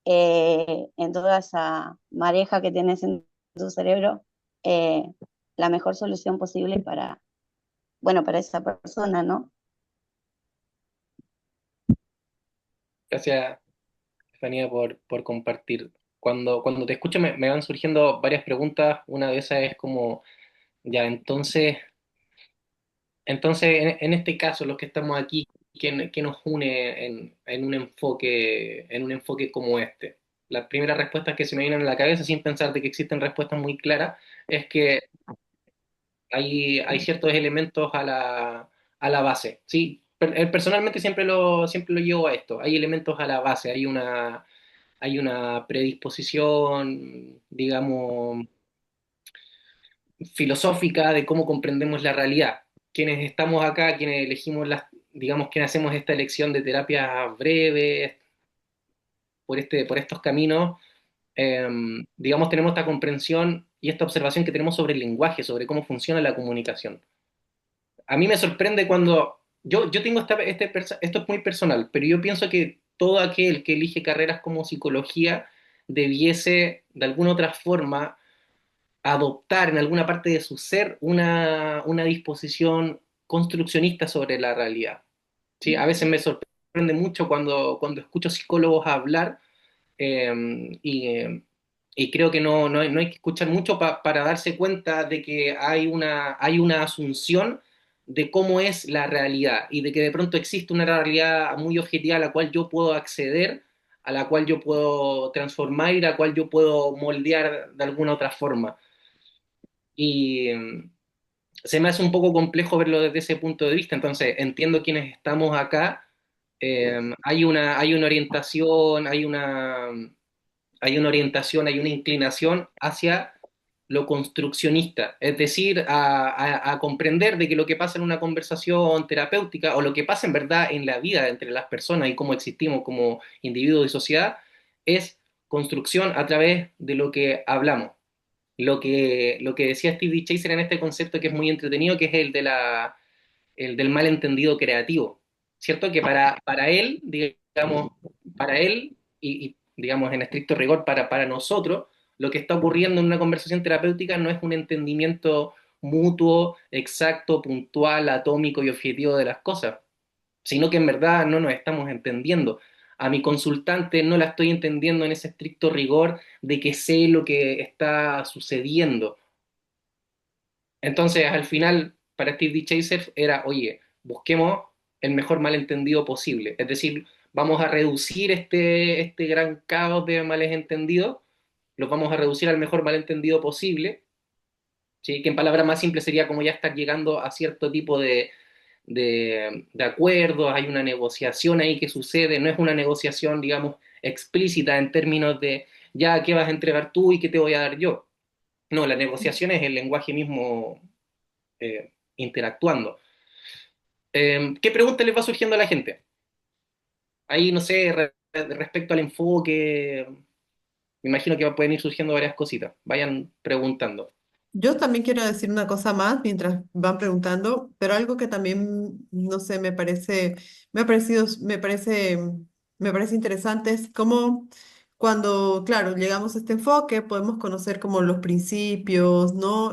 en toda esa mareja que tenés en tu cerebro, eh, la mejor solución posible para, bueno, para esa persona, ¿no? gracias, Estefanía, por compartir. Cuando te escucho me van surgiendo varias preguntas. Una de esas es como, ya, entonces en este caso, los que estamos aquí, ¿qué nos une en un enfoque como este? Las primeras respuestas que se me vienen a la cabeza, sin pensar de que existen respuestas muy claras, es que hay ciertos elementos a la base. ¿Sí? Personalmente siempre lo llevo a esto. Hay elementos a la base, hay una predisposición, digamos, filosófica de cómo comprendemos la realidad. Quienes estamos acá, quienes elegimos digamos, quienes hacemos esta elección de terapias breves por estos caminos, eh, digamos, tenemos esta comprensión y esta observación que tenemos sobre el lenguaje, sobre cómo funciona la comunicación. A mí me sorprende cuando yo tengo esto es muy personal, pero yo pienso que todo aquel que elige carreras como psicología debiese de alguna otra forma adoptar en alguna parte de su ser una disposición construccionista sobre la realidad. ¿Sí? A veces me sorprende mucho cuando escucho psicólogos hablar, y creo que no hay que escuchar mucho para darse cuenta de que hay una asunción de cómo es la realidad y de que de pronto existe una realidad muy objetiva a la cual yo puedo acceder, a la cual yo puedo transformar y a la cual yo puedo moldear de alguna otra forma. Y se me hace un poco complejo verlo desde ese punto de vista, entonces entiendo quienes estamos acá, hay una orientación, hay una inclinación hacia lo construccionista, es decir, a comprender de que lo que pasa en una conversación terapéutica o lo que pasa en verdad en la vida entre las personas y cómo existimos como individuos y sociedad es construcción a través de lo que hablamos. Lo que decía Steve Chaser en este concepto que es muy entretenido, que es el del malentendido creativo, ¿cierto? Que para él, digamos, para él digamos en estricto rigor para nosotros, Lo que está ocurriendo en una conversación terapéutica no es un entendimiento mutuo, exacto, puntual, atómico y objetivo de las cosas, sino que en verdad no nos estamos entendiendo. A mi consultante no la estoy entendiendo en ese estricto rigor de que sé lo que está sucediendo. Entonces, al final, para Steve D. Chaser era, oye, busquemos el mejor malentendido posible. Es decir, vamos a reducir este gran caos de males entendidos, los vamos a reducir al mejor malentendido posible, ¿sí? Que en palabras más simples sería como ya estar llegando a cierto tipo de acuerdos, hay una negociación ahí que sucede, no es una negociación, digamos, explícita en términos de ya qué vas a entregar tú y qué te voy a dar yo. No, la negociación es el lenguaje mismo interactuando. ¿Qué preguntas les va surgiendo a la gente? Ahí, no sé, respecto al enfoque, me imagino que pueden ir surgiendo varias cositas. Vayan preguntando. Yo también quiero decir una cosa más mientras van preguntando, pero algo que también, no sé, me ha parecido, me parece interesante es cómo cuando, claro, llegamos a este enfoque, podemos conocer como los principios, ¿no?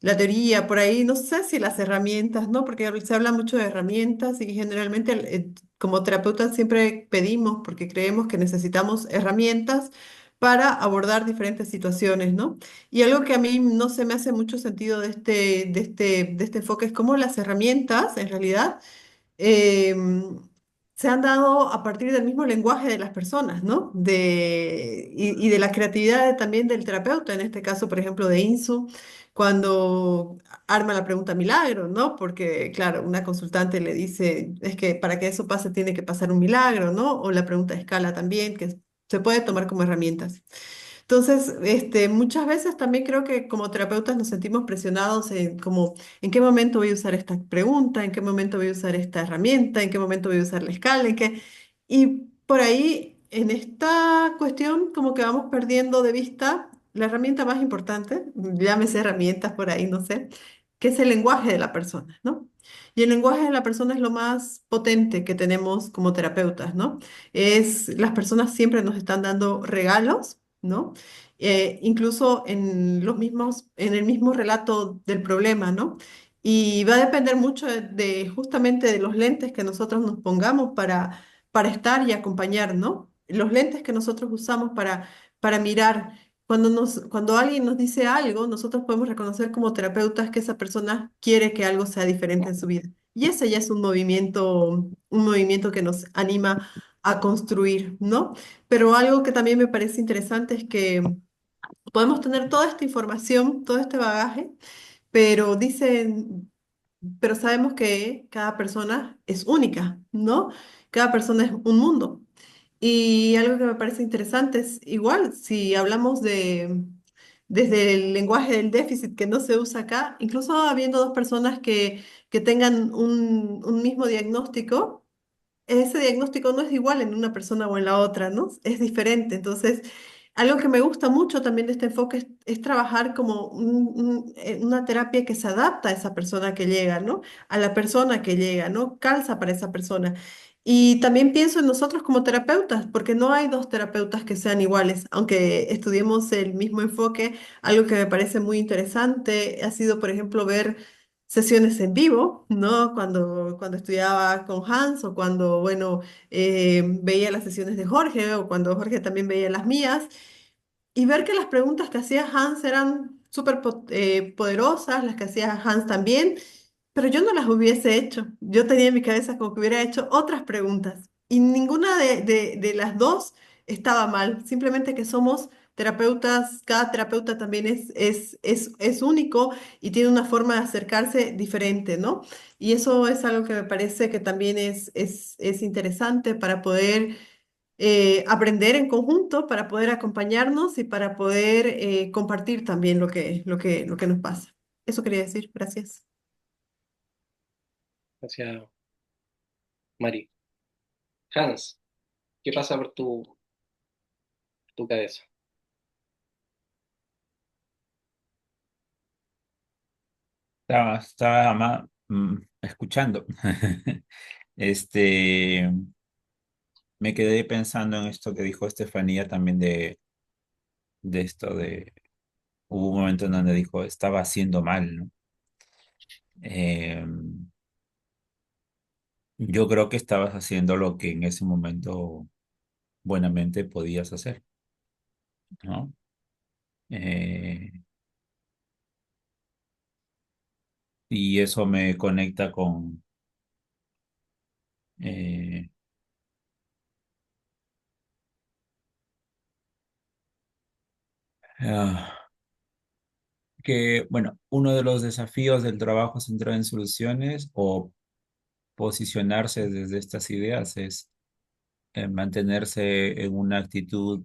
La teoría, por ahí, no sé si las herramientas, ¿no? Porque se habla mucho de herramientas y generalmente como terapeutas siempre pedimos, porque creemos que necesitamos herramientas para abordar diferentes situaciones, ¿no? Y algo que a mí no se me hace mucho sentido de este enfoque es cómo las herramientas, en realidad, eh, se han dado a partir del mismo lenguaje de las personas, ¿no? Y de la creatividad también del terapeuta, en este caso, por ejemplo, de Insu, cuando arma la pregunta milagro, ¿no? Porque, claro, una consultante le dice, es que para que eso pase tiene que pasar un milagro, ¿no? O la pregunta de escala también, que se puede tomar como herramientas. Entonces, muchas veces también creo que como terapeutas nos sentimos presionados en como, ¿en qué momento voy a usar esta pregunta? ¿En qué momento voy a usar esta herramienta? ¿En qué momento voy a usar la escala? Y por ahí, en esta cuestión, como que vamos perdiendo de vista la herramienta más importante, llámese herramientas por ahí, no sé, que es el lenguaje de la persona, ¿no? Y el lenguaje de la persona es lo más potente que tenemos como terapeutas, ¿no? Las personas siempre nos están dando regalos, ¿no? Incluso en en el mismo relato del problema, ¿no? Y va a depender mucho justamente de los lentes que nosotros nos pongamos para estar y acompañar, ¿no? Los lentes que nosotros usamos para mirar. Cuando alguien nos dice algo, nosotros podemos reconocer como terapeutas que esa persona quiere que algo sea diferente en su vida. Y ese ya es un movimiento que nos anima a construir, ¿no? Pero algo que también me parece interesante es que podemos tener toda esta información, todo este bagaje, pero pero sabemos que cada persona es única, ¿no? Cada persona es un mundo. Y algo que me parece interesante es igual, si hablamos desde el lenguaje del déficit que no se usa acá, incluso habiendo dos personas que tengan un mismo diagnóstico, ese diagnóstico no es igual en una persona o en la otra, ¿no? Es diferente. Entonces, algo que me gusta mucho también de este enfoque es trabajar como una terapia que se adapta a esa persona que llega, ¿no? A la persona que llega, ¿no? Calza para esa persona. Y también pienso en nosotros como terapeutas, porque no hay dos terapeutas que sean iguales, aunque estudiemos el mismo enfoque. Algo que me parece muy interesante ha sido, por ejemplo, ver sesiones en vivo, ¿no? Cuando estudiaba con Hans o cuando, bueno, veía las sesiones de Jorge o cuando Jorge también veía las mías y ver que las preguntas que hacía Hans eran súper poderosas, las que hacía Hans también, pero yo no las hubiese hecho. Yo tenía en mi cabeza como que hubiera hecho otras preguntas y ninguna de las dos estaba mal, simplemente que somos terapeutas, cada terapeuta también es único y tiene una forma de acercarse diferente, ¿no? Y eso es algo que me parece que también es interesante para poder aprender en conjunto, para poder acompañarnos y para poder compartir también lo que nos pasa. Eso quería decir. Gracias. Gracias, Mari. Hans, ¿qué pasa por tu cabeza? Escuchando. Este, me quedé pensando en esto que dijo Estefanía también de esto de, hubo un momento en donde dijo, estaba haciendo mal, ¿no? Eh, yo creo que estabas haciendo lo que en ese momento buenamente podías hacer, ¿no? Eh, y eso me conecta con eh, ah, que, bueno, uno de los desafíos del trabajo centrado en soluciones o posicionarse desde estas ideas es mantenerse en una actitud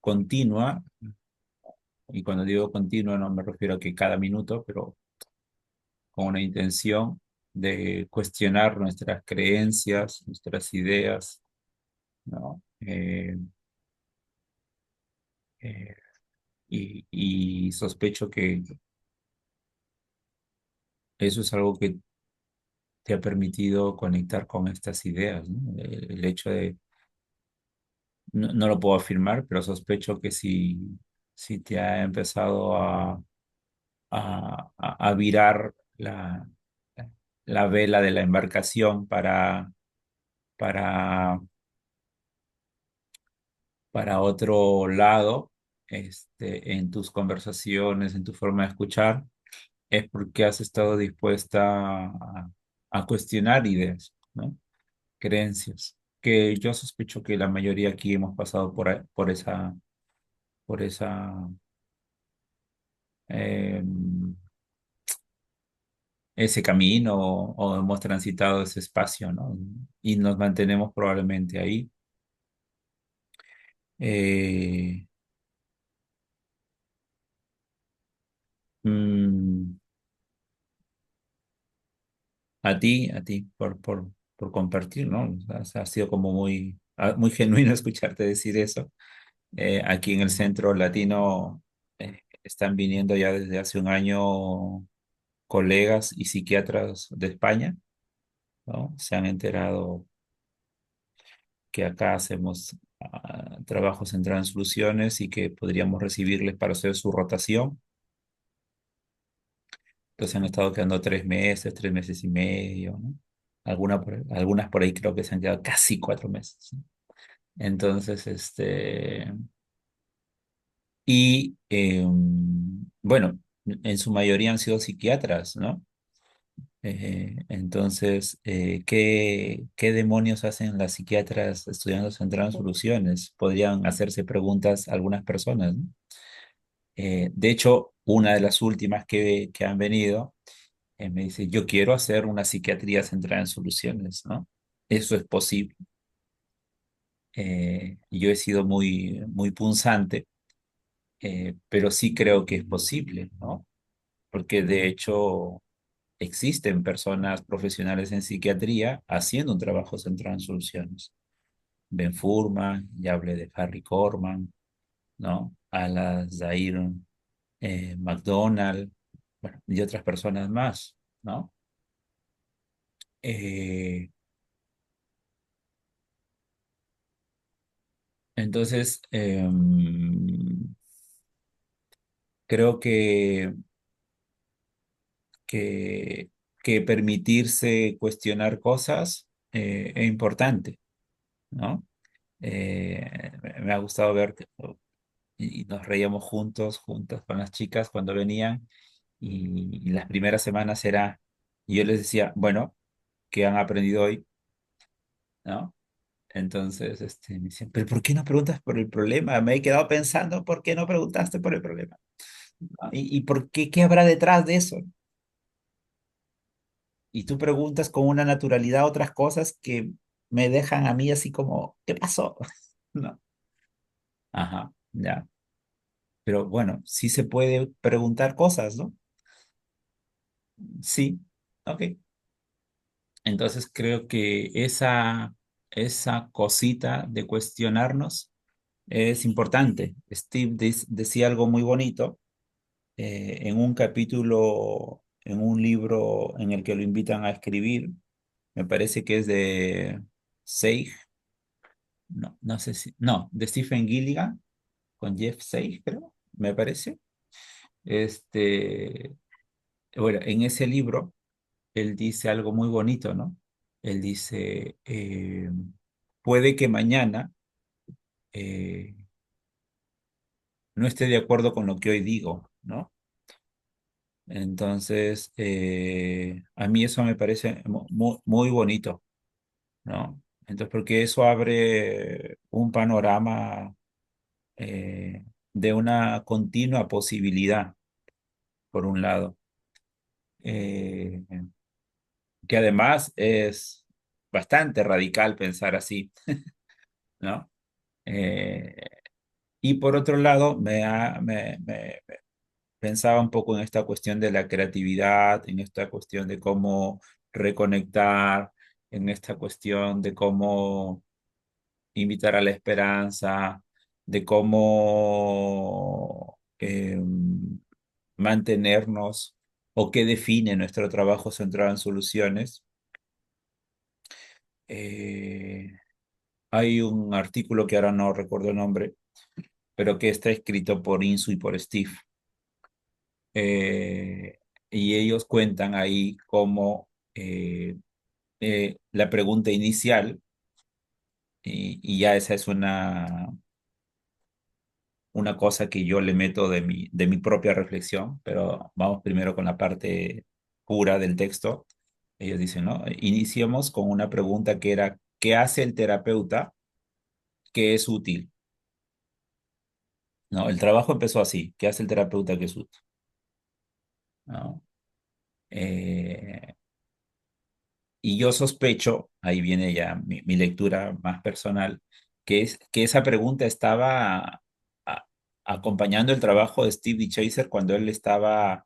continua, y cuando digo continua no me refiero a que cada minuto, pero con una intención de cuestionar nuestras creencias, nuestras ideas, ¿no? Eh, y sospecho que eso es algo que te ha permitido conectar con estas ideas, ¿no? El hecho de, no lo puedo afirmar, pero sospecho que si te ha empezado a virar la vela de la embarcación para, para otro lado, en tus conversaciones, en tu forma de escuchar, es porque has estado dispuesta a cuestionar ideas, ¿no? Creencias, que yo sospecho que la mayoría aquí hemos pasado por eh, ese camino o hemos transitado ese espacio, ¿no? Y nos mantenemos probablemente ahí. Eh, mm, a ti, por compartir, ¿no? O sea, ha sido como muy genuino escucharte decir eso. Aquí en el Centro Latino están viniendo ya desde hace un año colegas y psiquiatras de España, ¿no? Se han enterado que acá hacemos trabajos centrados en soluciones y que podríamos recibirles para hacer su rotación. Entonces han estado quedando 3 meses, 3 meses y medio, ¿no? Algunas por ahí creo que se han quedado casi 4 meses, ¿no? Entonces, bueno, en su mayoría han sido psiquiatras, ¿no? Entonces, ¿qué demonios hacen las psiquiatras estudiando centrado en soluciones? Podrían hacerse preguntas algunas personas, ¿no? De hecho, una de las últimas que han venido me dice, yo quiero hacer una psiquiatría centrada en soluciones, ¿no? Eso es posible. Yo he sido muy punzante, pero sí creo que es posible, ¿no? Porque de hecho existen personas profesionales en psiquiatría haciendo un trabajo centrado en soluciones. Ben Furman, ya hablé de Harry Corman, ¿no? Alas Zaire McDonald, bueno, y otras personas más, ¿no? Eh, entonces, creo que, que permitirse cuestionar cosas es importante, ¿no? Me ha gustado ver y nos reíamos juntas con las chicas cuando venían y las primeras semanas era, y yo les decía, bueno, ¿qué han aprendido hoy? ¿No? Entonces, me dicen, pero ¿por qué no preguntas por el problema? Me he quedado pensando, ¿por qué no preguntaste por el problema? ¿No? ¿Y por qué, qué habrá detrás de eso? Y tú preguntas con una naturalidad otras cosas que me dejan a mí así como, ¿qué pasó? No. Ajá, ya. Pero bueno, sí se puede preguntar cosas, ¿no? Sí, ok. Entonces creo que esa cosita de cuestionarnos es importante. Steve decía algo muy bonito en un capítulo, en un libro en el que lo invitan a escribir, me parece que es de Seig, no sé si, no, de Stephen Gilligan, con Jeff Sage, creo, me parece. Este, bueno, en ese libro él dice algo muy bonito, ¿no? Él dice, puede que mañana eh, no esté de acuerdo con lo que hoy digo, ¿no? Entonces, a mí eso me parece muy bonito, ¿no? Entonces, porque eso abre un panorama de una continua posibilidad, por un lado, eh, que además es bastante radical pensar así, ¿no? Eh, y por otro lado, me pensaba un poco en esta cuestión de la creatividad, en esta cuestión de cómo reconectar, en esta cuestión de cómo invitar a la esperanza, de cómo mantenernos o qué define nuestro trabajo centrado en soluciones. Eh, Hay un artículo que ahora no recuerdo el nombre, pero que está escrito por Insu y por Steve. Eh, y ellos cuentan ahí cómo la pregunta inicial, y ya esa es una cosa que yo le meto de mi propia reflexión, pero vamos primero con la parte pura del texto. Ellos dicen, ¿no? Iniciemos con una pregunta que era, ¿qué hace el terapeuta que es útil? ¿No? El trabajo empezó así, ¿qué hace el terapeuta que es útil? ¿No? Eh, y yo sospecho, ahí viene ya mi lectura más personal, que es que esa pregunta estaba a- acompañando el trabajo de Steve D. Chaser cuando él estaba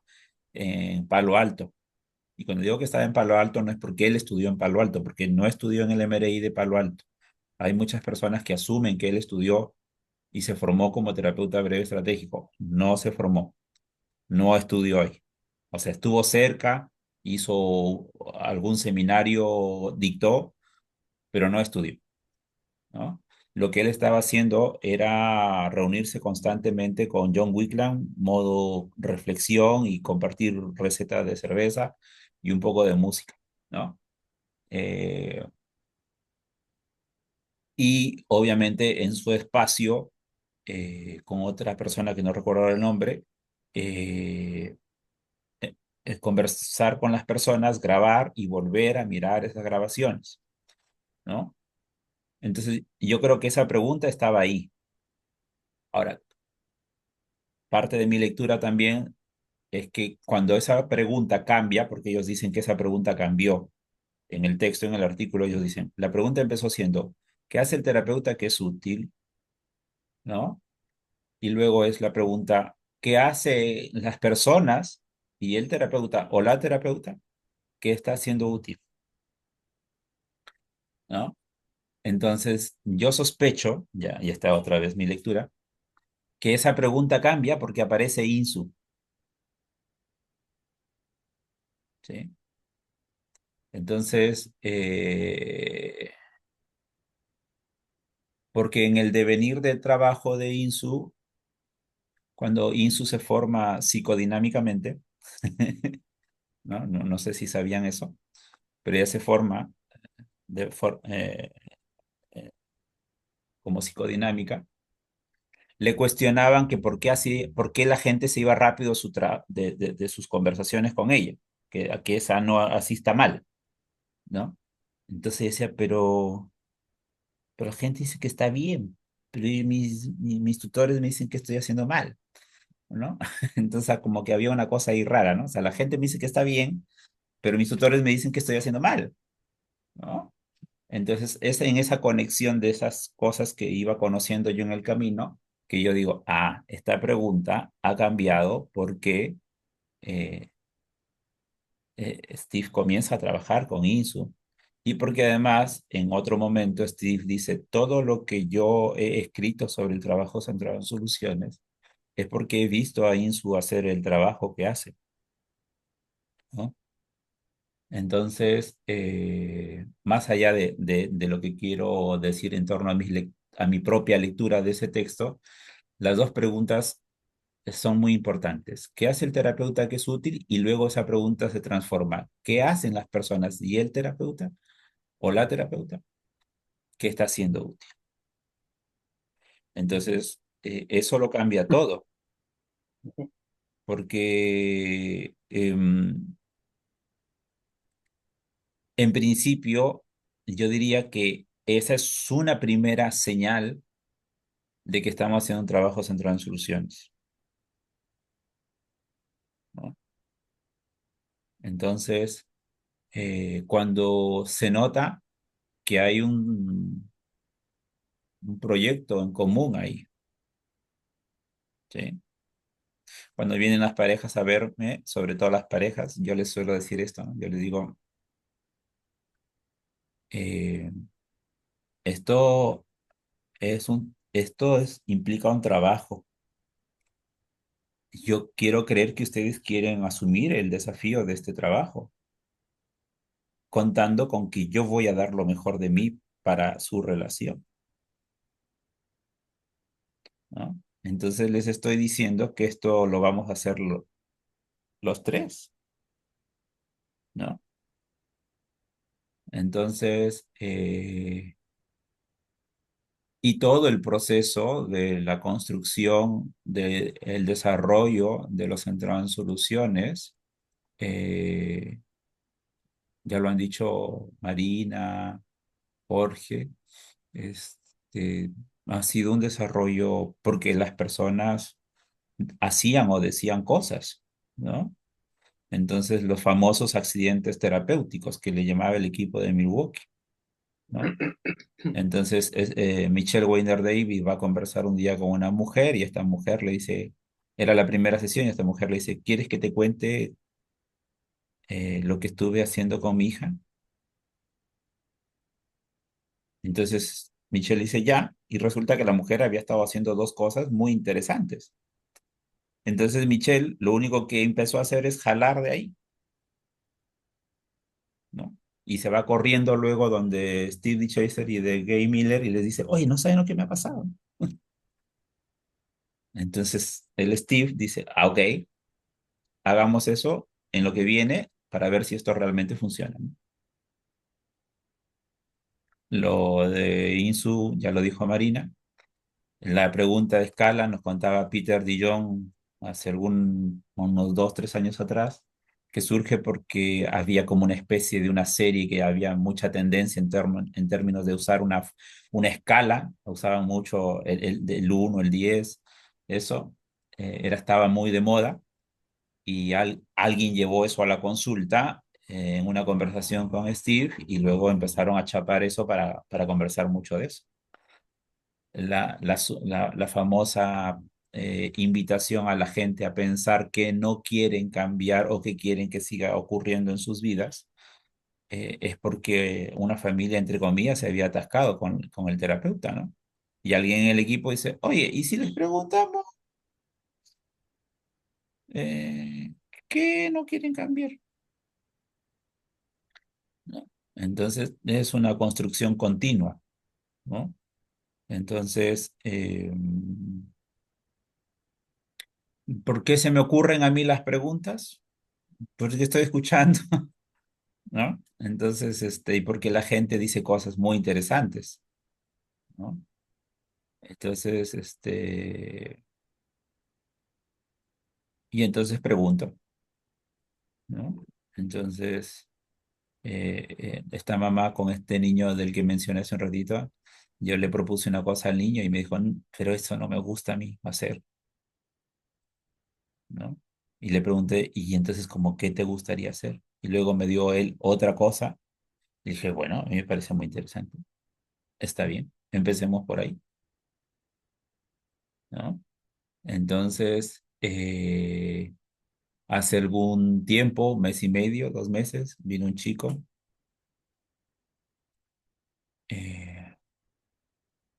en Palo Alto. Y cuando digo que estaba en Palo Alto no es porque él estudió en Palo Alto, porque no estudió en el MRI de Palo Alto. Hay muchas personas que asumen que él estudió y se formó como terapeuta breve estratégico. No se formó, no estudió ahí. O sea, estuvo cerca, hizo algún seminario, dictó, pero no estudió, ¿no? Lo que él estaba haciendo era reunirse constantemente con John Wickland, modo reflexión y compartir recetas de cerveza y un poco de música, ¿no? Eh, y obviamente en su espacio, con otra persona que no recuerdo el nombre, eh, conversar con las personas, grabar y volver a mirar esas grabaciones, ¿no? Entonces, yo creo que esa pregunta estaba ahí. Ahora, parte de mi lectura también es que cuando esa pregunta cambia, porque ellos dicen que esa pregunta cambió en el texto, en el artículo, ellos dicen, la pregunta empezó siendo, ¿qué hace el terapeuta que es útil? ¿No? Y luego es la pregunta, ¿qué hace las personas y el terapeuta o la terapeuta que está siendo útil? ¿No? Entonces, yo sospecho, ya está otra vez mi lectura, que esa pregunta cambia porque aparece Insu, ¿sí? Entonces, porque en el devenir del trabajo de Insu, cuando Insu se forma psicodinámicamente, no sé si sabían eso, pero ella se forma de eh, como psicodinámica, le cuestionaban que por qué así, por qué la gente se iba rápido de sus conversaciones con ella, que esa no así está mal, ¿no? Entonces decía, pero la gente dice que está bien, pero mis tutores me dicen que estoy haciendo mal, ¿no? Entonces como que había una cosa ahí rara, ¿no? O sea, la gente me dice que está bien, pero mis tutores me dicen que estoy haciendo mal, ¿no? Entonces es en esa conexión de esas cosas que iba conociendo yo en el camino, que yo digo, esta pregunta ha cambiado porque eh, Steve comienza a trabajar con Insu. Y porque además, en otro momento, Steve dice, todo lo que yo he escrito sobre el trabajo centrado en soluciones es porque he visto a Insu hacer el trabajo que hace, ¿no? Entonces, más allá de lo que quiero decir en torno a mi propia lectura de ese texto, las dos preguntas son muy importantes. ¿Qué hace el terapeuta que es útil? Y luego esa pregunta se transforma. ¿Qué hacen las personas y el terapeuta o la terapeuta que está siendo útil? Entonces, eso lo cambia todo, porque en principio yo diría que esa es una primera señal de que estamos haciendo un trabajo centrado en soluciones, ¿no? Entonces, cuando se nota que hay un proyecto en común ahí, ¿sí? Cuando vienen las parejas a verme, sobre todo las parejas, yo les suelo decir esto, ¿no? Yo les digo, eh, esto implica un trabajo. Yo quiero creer que ustedes quieren asumir el desafío de este trabajo, contando con que yo voy a dar lo mejor de mí para su relación, ¿no? Entonces les estoy diciendo que esto lo vamos a hacer los tres, ¿no? Entonces, y todo el proceso de la construcción, del desarrollo de los centrados en soluciones, eh, ya lo han dicho Marina, Jorge, este, ha sido un desarrollo porque las personas hacían o decían cosas, ¿no? Entonces, los famosos accidentes terapéuticos que le llamaba el equipo de Milwaukee, ¿no? Entonces, Michelle Weiner David va a conversar un día con una mujer y esta mujer le dice, era la primera sesión y esta mujer le dice, ¿quieres que te cuente lo que estuve haciendo con mi hija? Entonces, Michelle dice ya y resulta que la mujer había estado haciendo dos cosas muy interesantes. Entonces, Michelle lo único que empezó a hacer es jalar de ahí, ¿no? Y se va corriendo luego donde Steve D. Chaser y de Gay Miller y les dice, oye, ¿no saben lo que me ha pasado? Entonces, el Steve dice, ah, ok, hagamos eso en lo que viene para ver si esto realmente funciona, ¿no? Lo de Insu ya lo dijo Marina. La pregunta de escala nos contaba Peter Dillon hace unos 2, 3 años atrás, que surge porque había como una especie de una serie que había mucha tendencia en términos de usar una escala, usaban mucho el 1, el 10, eso estaba muy de moda y alguien llevó eso a la consulta en una conversación con Steve y luego empezaron a chapar eso para conversar mucho de eso. La famosa invitación a la gente a pensar que no quieren cambiar o que quieren que siga ocurriendo en sus vidas, es porque una familia, entre comillas, se había atascado con el terapeuta, ¿no? Y alguien en el equipo dice, oye, ¿y si les preguntamos eh, qué no quieren cambiar? ¿No? Entonces, es una construcción continua, ¿no? Entonces, ¿por qué se me ocurren a mí las preguntas? Porque estoy escuchando, ¿no? Entonces, y porque la gente dice cosas muy interesantes, ¿no? Entonces, y entonces pregunto, ¿no? Entonces, esta mamá con este niño del que mencioné hace un ratito, yo le propuse una cosa al niño y me dijo, pero eso no me gusta a mí hacer, ¿no? Y le pregunté, ¿y entonces como qué te gustaría hacer? Y luego me dio él otra cosa y dije, bueno, a mí me parece muy interesante. Está bien, empecemos por ahí, ¿no? Entonces, hace algún tiempo, mes y medio, 2 meses, vino un chico eh,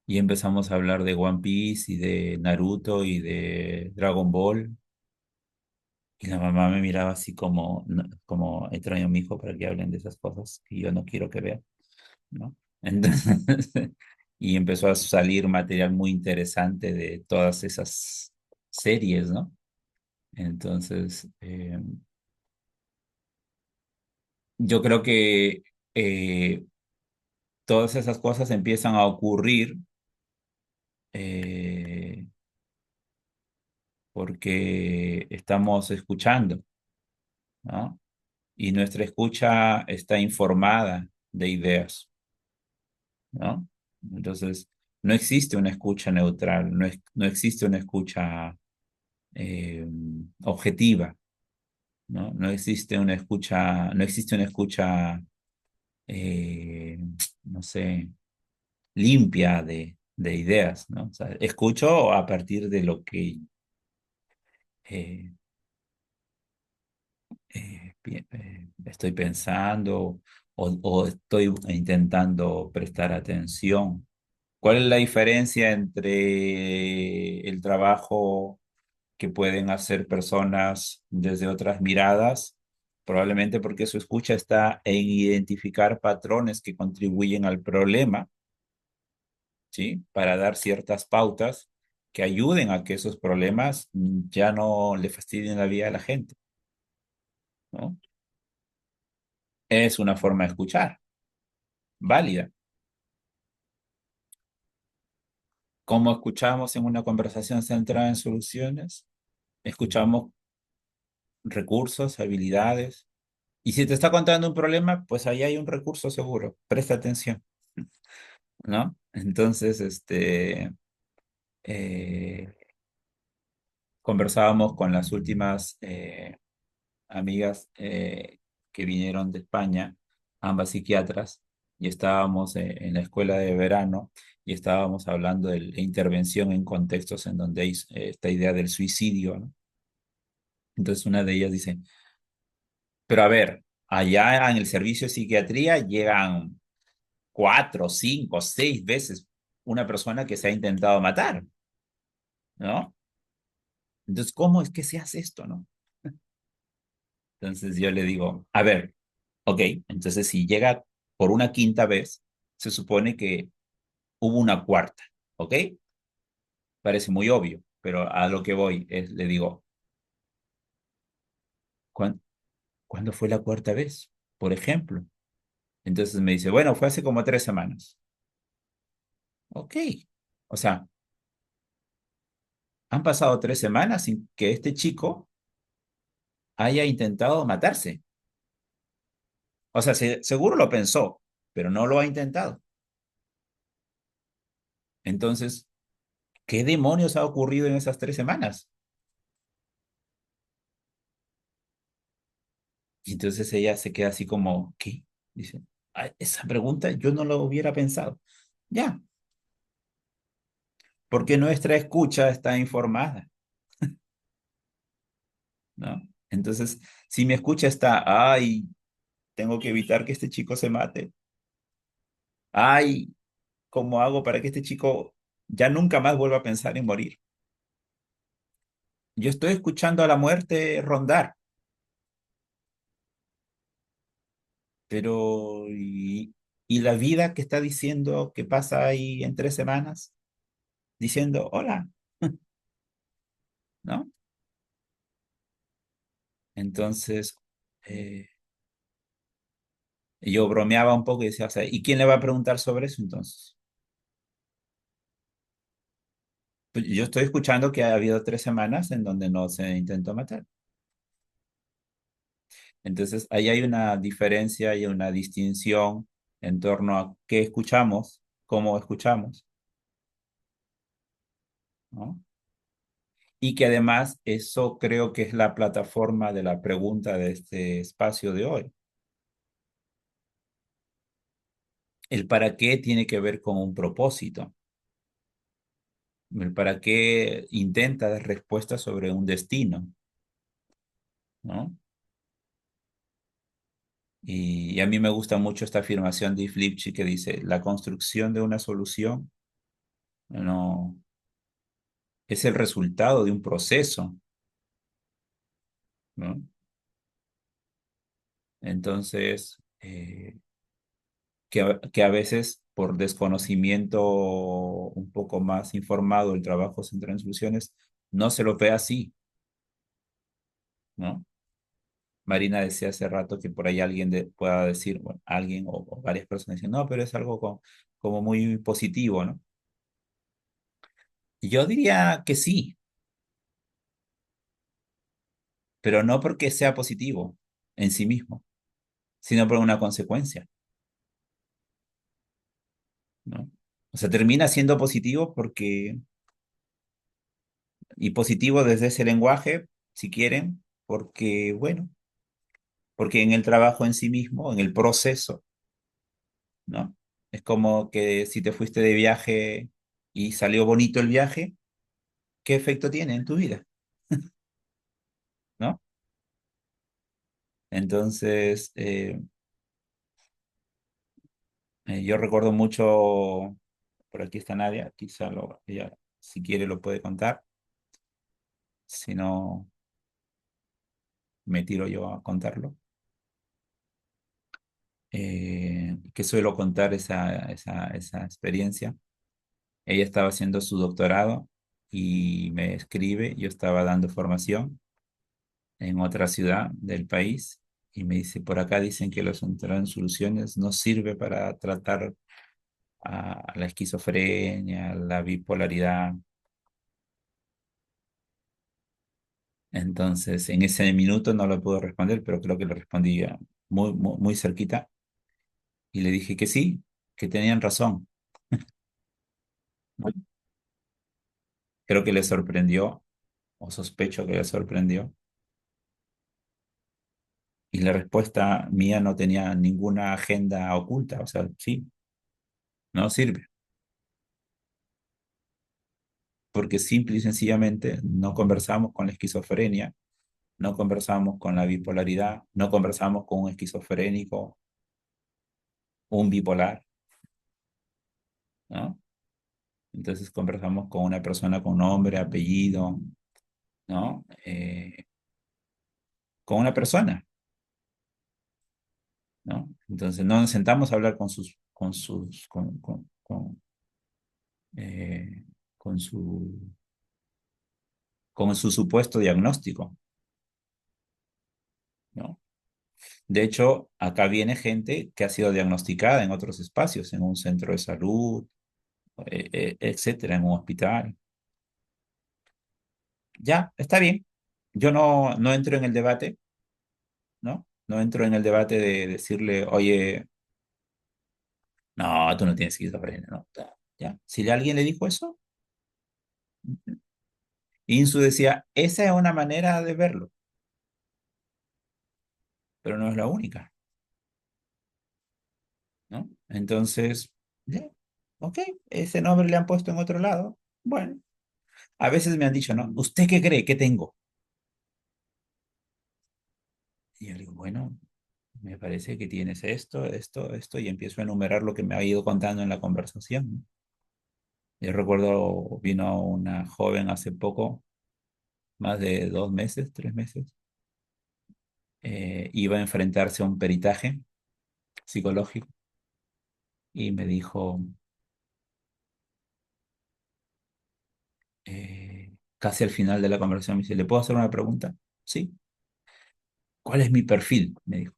y empezamos a hablar de One Piece y de Naruto y de Dragon Ball. Y la mamá me miraba así como, como extraño a mi hijo para que hablen de esas cosas que yo no quiero que vea, ¿no? Entonces, y empezó a salir material muy interesante de todas esas series, ¿no? Entonces, yo creo que eh, todas esas cosas empiezan a ocurrir eh, porque estamos escuchando, ¿no? Y nuestra escucha está informada de ideas, ¿no? Entonces, no existe una escucha neutral, no existe una escucha eh, objetiva, ¿no? No existe una escucha, eh, no sé, limpia de ideas, ¿no? O sea, escucho a partir de lo que eh, estoy pensando o estoy intentando prestar atención. ¿Cuál es la diferencia entre el trabajo que pueden hacer personas desde otras miradas? Probablemente porque su escucha está en identificar patrones que contribuyen al problema, ¿sí? Para dar ciertas pautas que ayuden a que esos problemas ya no le fastidien la vida a la gente, ¿no? Es una forma de escuchar, válida. ¿Cómo escuchamos en una conversación centrada en soluciones? Escuchamos recursos, habilidades. Y si te está contando un problema, pues ahí hay un recurso seguro. Presta atención, ¿no? Entonces, eh, conversábamos con las últimas amigas que vinieron de España, ambas psiquiatras, y estábamos en la escuela de verano y estábamos hablando de la intervención en contextos en donde hay esta idea del suicidio, ¿no? Entonces una de ellas dice, pero a ver, allá en el servicio de psiquiatría llegan 4, 5, 6 veces una persona que se ha intentado matar, ¿no? Entonces, ¿cómo es que se hace esto, no? Entonces yo le digo, a ver, ok, entonces si llega por una quinta vez, se supone que hubo una cuarta, ¿ok? Parece muy obvio, pero a lo que voy es, le digo, ¿cuán- ¿cuándo fue la cuarta vez? Por ejemplo. Entonces me dice, bueno, fue hace como 3 semanas. Ok. O sea, han pasado 3 semanas sin que este chico haya intentado matarse. O sea, seguro lo pensó, pero no lo ha intentado. Entonces, ¿qué demonios ha ocurrido en esas 3 semanas? Y entonces ella se queda así como, ¿qué? Dice, "Ah, esa pregunta yo no lo hubiera pensado. Ya, porque nuestra escucha está informada, ¿no? Entonces, si mi escucha está, ay, tengo que evitar que este chico se mate. Ay, ¿cómo hago para que este chico ya nunca más vuelva a pensar en morir? Yo estoy escuchando a la muerte rondar, pero ¿y la vida que está diciendo que pasa ahí en 3 semanas? Diciendo, hola, ¿no? Entonces, eh, yo bromeaba un poco y decía, o sea, ¿y quién le va a preguntar sobre eso entonces? Pues yo estoy escuchando que ha habido 3 semanas en donde no se intentó matar. Entonces, ahí hay una diferencia y una distinción en torno a qué escuchamos, cómo escuchamos, ¿no? Y que además eso creo que es la plataforma de la pregunta de este espacio de hoy. El para qué tiene que ver con un propósito. El para qué intenta dar respuestas sobre un destino, ¿no? Y a mí me gusta mucho esta afirmación de Lipschitz que dice, la construcción de una solución no es el resultado de un proceso, ¿no? Entonces, que a veces por desconocimiento un poco más informado del trabajo central en soluciones, no se lo ve así, ¿no? Marina decía hace rato que por ahí alguien pueda decir, bueno, alguien o varias personas dicen, no, pero es algo como muy positivo, ¿no? Y yo diría que sí, pero no porque sea positivo en sí mismo, sino por una consecuencia, ¿no? O sea, termina siendo positivo porque, y positivo desde ese lenguaje, si quieren, porque, bueno, porque en el trabajo en sí mismo, en el proceso, ¿no? Es como que si te fuiste de viaje y salió bonito el viaje, ¿qué efecto tiene en tu vida? ¿No? Entonces, yo recuerdo mucho, por aquí está Nadia, quizá ella, si quiere, lo puede contar, si no, me tiro yo a contarlo. Que suelo contar esa experiencia. Ella estaba haciendo su doctorado y me escribe, yo estaba dando formación en otra ciudad del país y me dice, por acá dicen que los centros en soluciones no sirve para tratar a la esquizofrenia, la bipolaridad. Entonces, en ese minuto no le puedo responder, pero creo que le respondí muy, muy, muy cerquita y le dije que sí, que tenían razón. Creo que le sorprendió, o sospecho que le sorprendió, y la respuesta mía no tenía ninguna agenda oculta, o sea, sí, no sirve, porque simple y sencillamente no conversamos con la esquizofrenia, no conversamos con la bipolaridad, no conversamos con un esquizofrénico, un bipolar, ¿no? Entonces conversamos con una persona con nombre, apellido, ¿no? Con una persona, ¿no? Entonces no nos sentamos a hablar eh, con con su supuesto diagnóstico, ¿no? De hecho, acá viene gente que ha sido diagnosticada en otros espacios, en un centro de salud, etcétera, en un hospital. Ya, está bien. Yo no entro en el debate, ¿no? No entro en el debate de decirle, oye, no, tú no tienes esquizofrenia, ¿no? Ya. Si alguien le dijo eso, Insu decía, esa es una manera de verlo, pero no es la única, ¿no? Entonces, ya, ok, ese nombre le han puesto en otro lado. Bueno, a veces me han dicho, ¿no? ¿Usted qué cree que tengo? Y yo digo, bueno, me parece que tienes esto, y empiezo a enumerar lo que me ha ido contando en la conversación. Yo recuerdo, vino una joven hace poco, más de 2 meses, 3 meses, iba a enfrentarse a un peritaje psicológico y me dijo, casi al final de la conversación, me dice, ¿le puedo hacer una pregunta? Sí. ¿Cuál es mi perfil? Me dijo,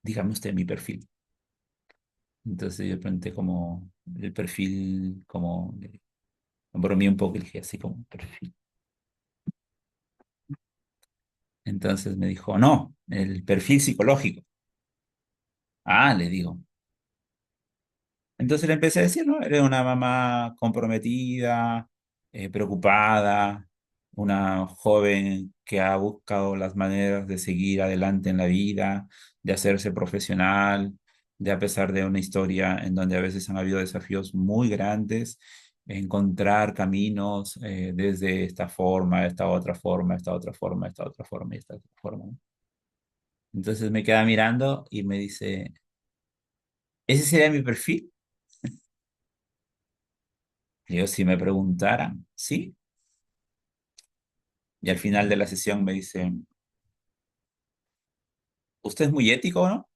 dígame usted mi perfil. Entonces yo pregunté como el perfil, como bromeé un poco y le dije así como perfil. Entonces me dijo, no, el perfil psicológico. Ah, le digo. Entonces le empecé a decir, ¿no? Eres una mamá comprometida, preocupada, una joven que ha buscado las maneras de seguir adelante en la vida, de hacerse profesional, de a pesar de una historia en donde a veces han habido desafíos muy grandes, encontrar caminos desde esta forma, esta otra forma, esta otra forma, esta otra forma y esta otra forma, ¿no? Entonces me queda mirando y me dice, ¿ese sería mi perfil? Y yo, si me preguntaran, sí. Y al final de la sesión me dice, ¿usted es muy ético, no?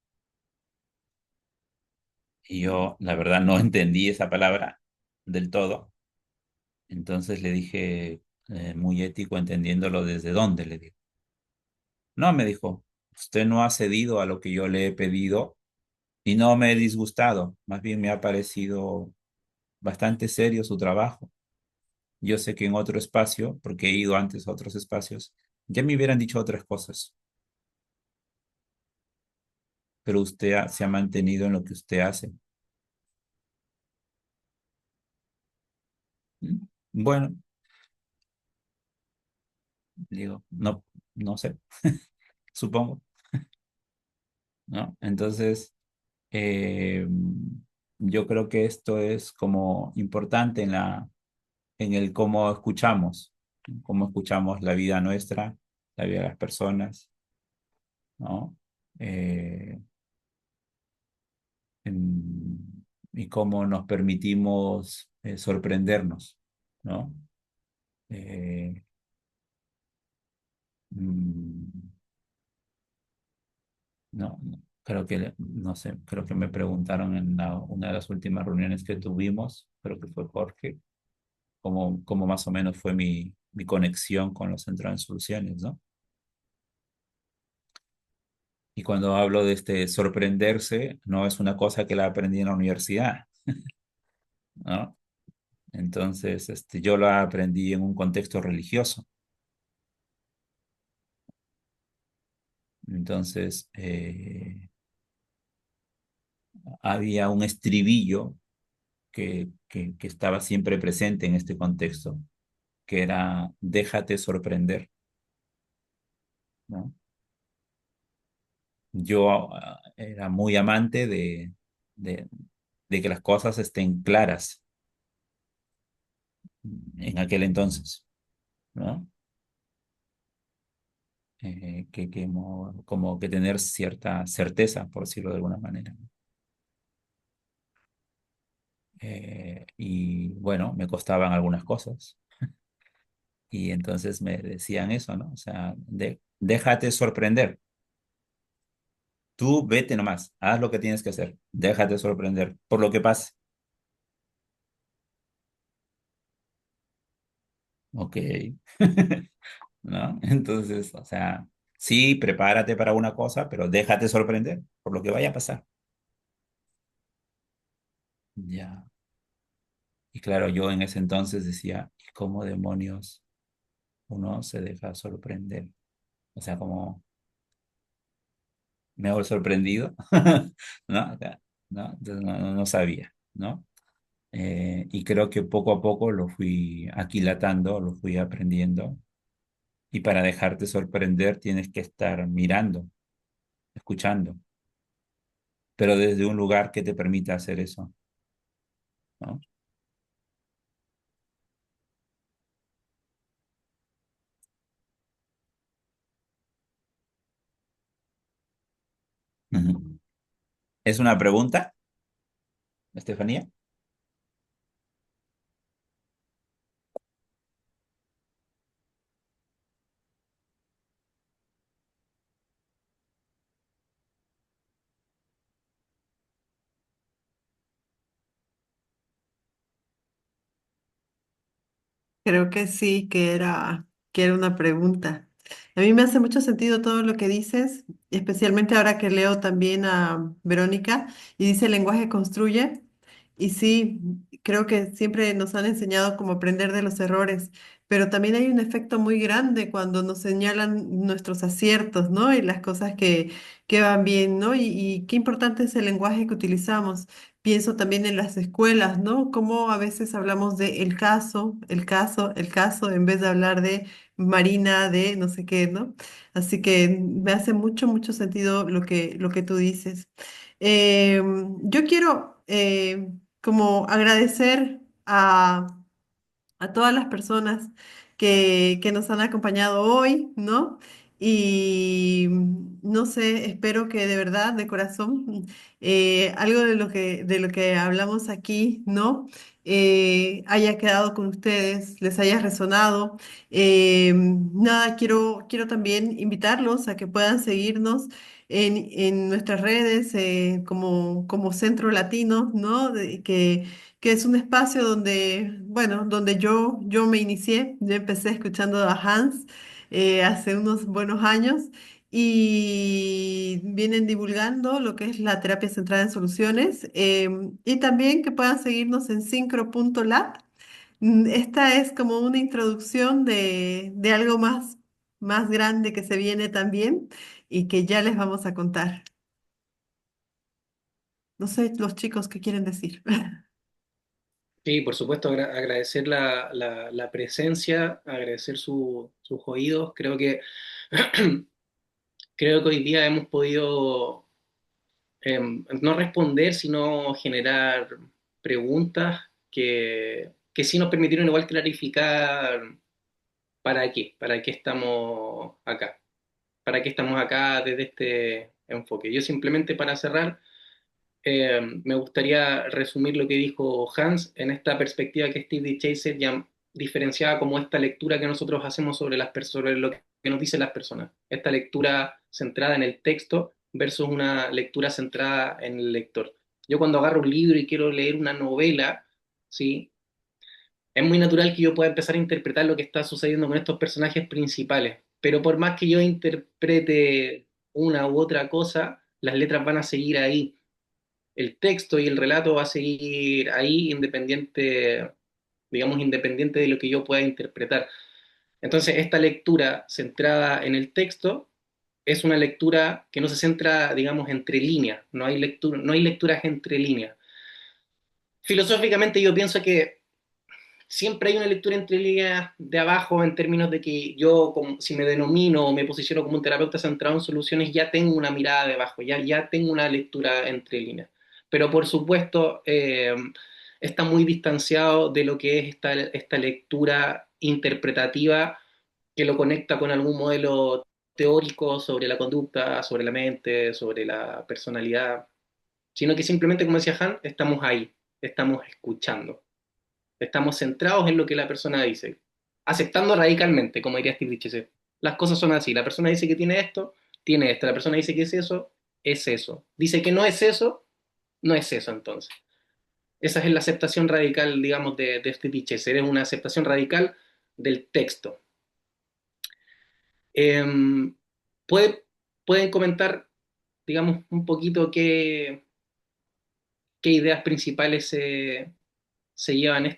Y yo, la verdad, no entendí esa palabra del todo. Entonces le dije, muy ético, entendiéndolo desde dónde, le digo. No, me dijo, usted no ha cedido a lo que yo le he pedido y no me he disgustado. Más bien me ha parecido bastante serio su trabajo. Yo sé que en otro espacio, porque he ido antes a otros espacios, ya me hubieran dicho otras cosas, pero usted se ha mantenido en lo que usted hace. ¿Mm? Bueno, digo, no, no sé, supongo, ¿no? Entonces, eh, yo creo que esto es como importante en el cómo escuchamos la vida nuestra, la vida de las personas, ¿no? Eh, y cómo nos permitimos sorprendernos, ¿no? Eh, mm, no, creo que, no sé, creo que me preguntaron en una de las últimas reuniones que tuvimos, creo que fue Jorge, cómo más o menos fue mi conexión con los centros de soluciones, ¿no? Y cuando hablo de este sorprenderse, no es una cosa que la aprendí en la universidad, ¿no? Entonces, yo la aprendí en un contexto religioso. Entonces, había un estribillo que estaba siempre presente en este contexto, que era déjate sorprender, ¿no? Yo era muy amante de, de que las cosas estén claras en aquel entonces, ¿no? Como que tener cierta certeza, por decirlo de alguna manera. Y bueno, me costaban algunas cosas. Y entonces me decían eso, ¿no? O sea, déjate sorprender. Tú vete nomás, haz lo que tienes que hacer. Déjate sorprender por lo que pase. Ok. ¿No? Entonces, o sea, sí, prepárate para una cosa, pero déjate sorprender por lo que vaya a pasar. Ya. Y claro, yo en ese entonces decía, ¿y cómo demonios uno se deja sorprender? O sea, como me hago el sorprendido, ¿no? O sea, ¿no? Entonces no sabía, ¿no? Y creo que poco a poco lo fui aquilatando, lo fui aprendiendo. Y para dejarte sorprender tienes que estar mirando, escuchando, pero desde un lugar que te permita hacer eso, ¿no? Ujú. ¿Es una pregunta, Estefanía? Creo que sí, que era una pregunta. A mí me hace mucho sentido todo lo que dices, especialmente ahora que leo también a Verónica y dice el lenguaje construye. Y sí, creo que siempre nos han enseñado cómo aprender de los errores, pero también hay un efecto muy grande cuando nos señalan nuestros aciertos, ¿no? Y las cosas que van bien, ¿no? Y qué importante es el lenguaje que utilizamos. Pienso también en las escuelas, ¿no? Cómo a veces hablamos de el caso, el caso, el caso, en vez de hablar de Marina, de no sé qué, ¿no? Así que me hace mucho, mucho sentido lo que tú dices. Yo quiero como agradecer a todas las personas que nos han acompañado hoy, ¿no? Y no sé, espero que de verdad, de corazón, algo de lo que hablamos aquí, ¿no? haya quedado con ustedes, les haya resonado. Nada, quiero también invitarlos a que puedan seguirnos en nuestras redes como Centro Latino, ¿no? Que es un espacio donde, bueno, donde yo me inicié, yo empecé escuchando a Hans hace unos buenos años y vienen divulgando lo que es la terapia centrada en soluciones y también que puedan seguirnos en sincro.lab. Esta es como una introducción de algo más grande que se viene también y que ya les vamos a contar. No sé, los chicos, ¿qué quieren decir? Sí, por supuesto, agradecer la presencia, agradecer sus oídos. Creo que hoy día hemos podido no responder, sino generar preguntas que sí nos permitieron igual clarificar para qué estamos acá, para qué estamos acá desde este enfoque. Yo simplemente para cerrar, me gustaría resumir lo que dijo Hans en esta perspectiva que Steve D. Chaser ya diferenciaba como esta lectura que nosotros hacemos sobre sobre lo que nos dicen las personas. Esta lectura centrada en el texto versus una lectura centrada en el lector. Yo cuando agarro un libro y quiero leer una novela, ¿sí? Es muy natural que yo pueda empezar a interpretar lo que está sucediendo con estos personajes principales, pero por más que yo interprete una u otra cosa, las letras van a seguir ahí, el texto y el relato va a seguir ahí independiente, digamos, independiente de lo que yo pueda interpretar. Entonces, esta lectura centrada en el texto es una lectura que no se centra, digamos, entre líneas, no hay lecturas entre líneas. Filosóficamente yo pienso que siempre hay una lectura entre líneas de abajo en términos de que yo, si me denomino o me posiciono como un terapeuta centrado en soluciones, ya tengo una mirada de abajo, ya tengo una lectura entre líneas. Pero por supuesto, está muy distanciado de lo que es esta lectura interpretativa que lo conecta con algún modelo teórico sobre la conducta, sobre la mente, sobre la personalidad, sino que simplemente, como decía Han, estamos ahí, estamos escuchando. Estamos centrados en lo que la persona dice, aceptando radicalmente, como diría Steve Ditches. Las cosas son así. La persona dice que tiene esto, tiene esto. La persona dice que es eso, es eso. Dice que no es eso, no es eso entonces. Esa es la aceptación radical, digamos, de Steve Ditches. Es una aceptación radical del texto. Eh, ¿puede, ¿Pueden comentar, digamos, un poquito qué ideas principales se llevan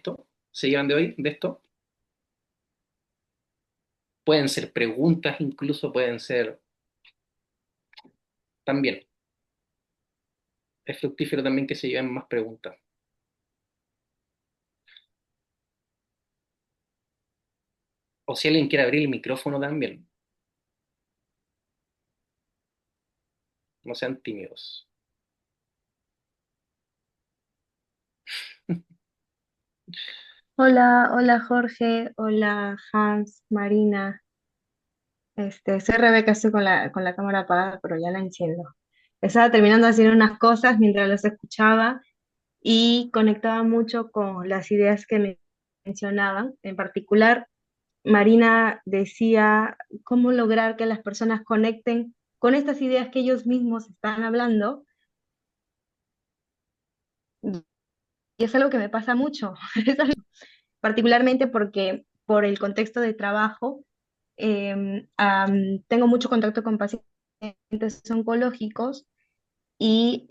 se llevan de hoy, de esto? Pueden ser preguntas, incluso pueden ser también. Es fructífero también que se lleven más preguntas. O si alguien quiere abrir el micrófono también, no sean tímidos. Hola, hola Jorge, hola Hans, Marina. Soy Rebeca, estoy con la cámara apagada, pero ya la enciendo. Estaba terminando de hacer unas cosas mientras los escuchaba y conectaba mucho con las ideas que me mencionaban. En particular, Marina decía cómo lograr que las personas conecten con estas ideas que ellos mismos están hablando. Y es algo que me pasa mucho. Particularmente porque por el contexto de trabajo, tengo mucho contacto con pacientes oncológicos y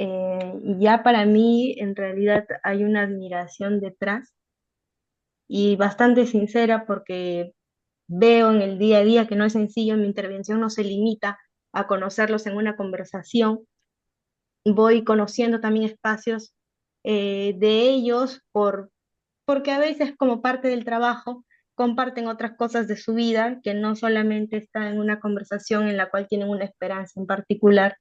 ya para mí en realidad hay una admiración detrás y bastante sincera porque veo en el día a día que no es sencillo, mi intervención no se limita a conocerlos en una conversación, voy conociendo también espacios de ellos porque a veces como parte del trabajo comparten otras cosas de su vida que no solamente están en una conversación en la cual tienen una esperanza en particular.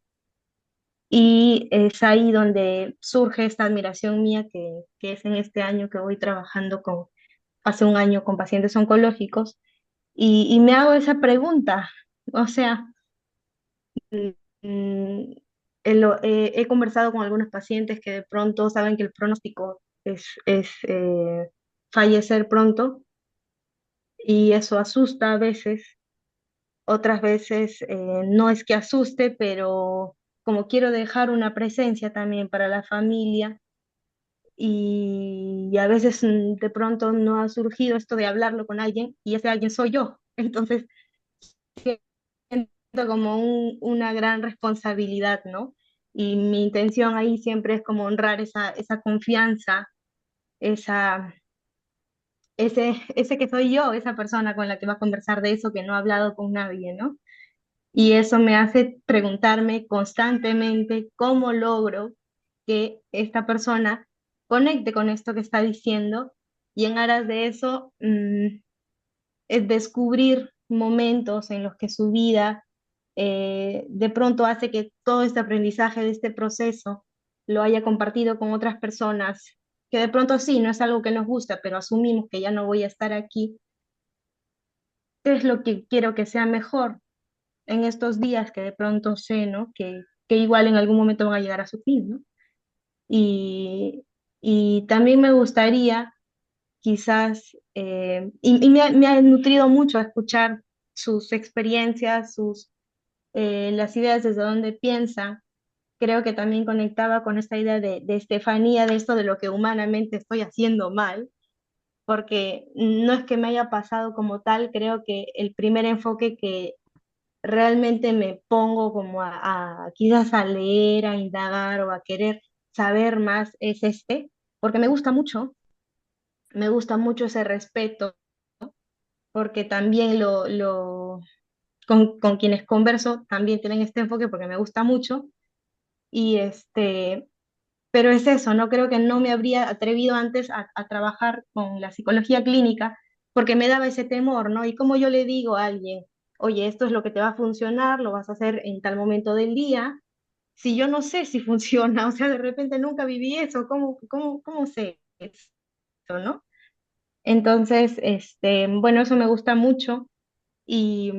Y es ahí donde surge esta admiración mía que es en este año que voy trabajando hace un año con pacientes oncológicos y me hago esa pregunta. O sea, mm, he conversado con algunos pacientes que de pronto saben que el pronóstico es fallecer pronto y eso asusta a veces. Otras veces no es que asuste, pero como quiero dejar una presencia también para la familia y a veces de pronto no ha surgido esto de hablarlo con alguien y ese alguien soy yo. Entonces siento como una gran responsabilidad, ¿no? Y mi intención ahí siempre es como honrar esa confianza, esa, ese que soy yo, esa persona con la que va a conversar de eso que no ha hablado con nadie, ¿no? Y eso me hace preguntarme constantemente cómo logro que esta persona conecte con esto que está diciendo y en aras de eso es descubrir momentos en los que su vida de pronto hace que todo este aprendizaje de este proceso lo haya compartido con otras personas, que de pronto sí, no es algo que nos gusta, pero asumimos que ya no voy a estar aquí. ¿Qué es lo que quiero que sea mejor en estos días que de pronto sé, ¿no? Que igual en algún momento van a llegar a su fin, ¿no? Y, y también me gustaría quizás, y me ha nutrido mucho escuchar sus experiencias, las ideas desde donde piensa. Creo que también conectaba con esta idea de Estefanía, de esto de lo que humanamente estoy haciendo mal, porque no es que me haya pasado como tal, creo que el primer enfoque que realmente me pongo como quizás a leer, a indagar o a querer saber más es este, porque me gusta mucho ese respeto, porque también con quienes converso también tienen este enfoque porque me gusta mucho y pero es eso, no creo que no me habría atrevido antes a trabajar con la psicología clínica porque me daba ese temor, ¿no? Y como yo le digo a alguien, oye, esto es lo que te va a funcionar, lo vas a hacer en tal momento del día, si yo no sé si funciona, o sea, de repente nunca viví eso, ¿cómo sé eso, no? Entonces, bueno, eso me gusta mucho y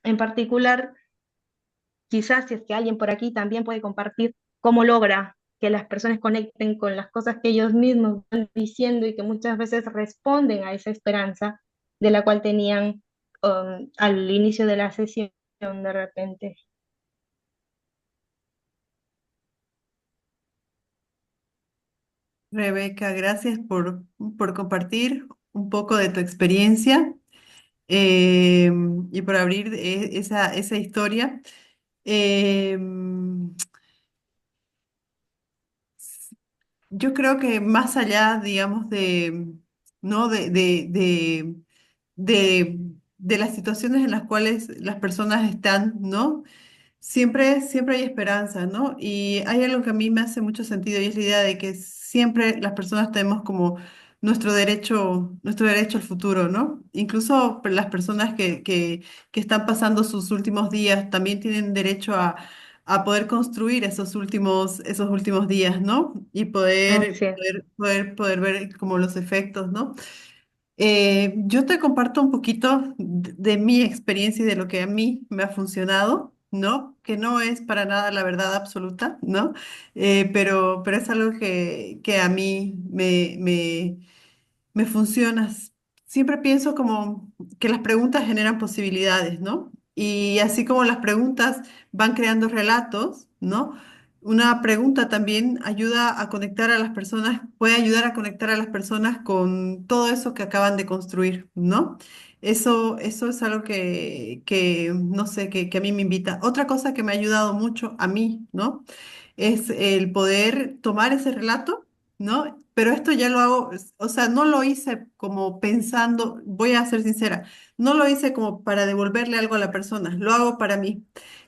en particular, quizás si es que alguien por aquí también puede compartir cómo logra que las personas conecten con las cosas que ellos mismos van diciendo y que muchas veces responden a esa esperanza de la cual tenían al inicio de la sesión de repente. Rebeca, gracias por compartir un poco de tu experiencia eh, y por abrir esa historia. Eh, yo creo que más allá, digamos, ¿no? de, de las situaciones en las cuales las personas están, ¿no? Siempre hay esperanza, ¿no? Y hay algo que a mí me hace mucho sentido y es la idea de que siempre las personas tenemos como nuestro derecho al futuro, ¿no? Incluso las personas que están pasando sus últimos días también tienen derecho a poder construir esos últimos días, ¿no? Y Así es. poder ver como los efectos, ¿no? Yo te comparto un poquito de mi experiencia y de lo que a mí me ha funcionado, ¿no? Que no es para nada la verdad absoluta, ¿no? Pero es algo que a mí me funciona. Siempre pienso como que las preguntas generan posibilidades, ¿no? Y así como las preguntas van creando relatos, ¿no? Una pregunta también ayuda a conectar a las personas, puede ayudar a conectar a las personas con todo eso que acaban de construir, ¿no? Eso es algo no sé, que a mí me invita. Otra cosa que me ha ayudado mucho a mí, ¿no? Es el poder tomar ese relato, ¿no? Pero esto ya lo hago, o sea, no lo hice como pensando, voy a ser sincera, no lo hice como para devolverle algo a la persona, lo hago para mí.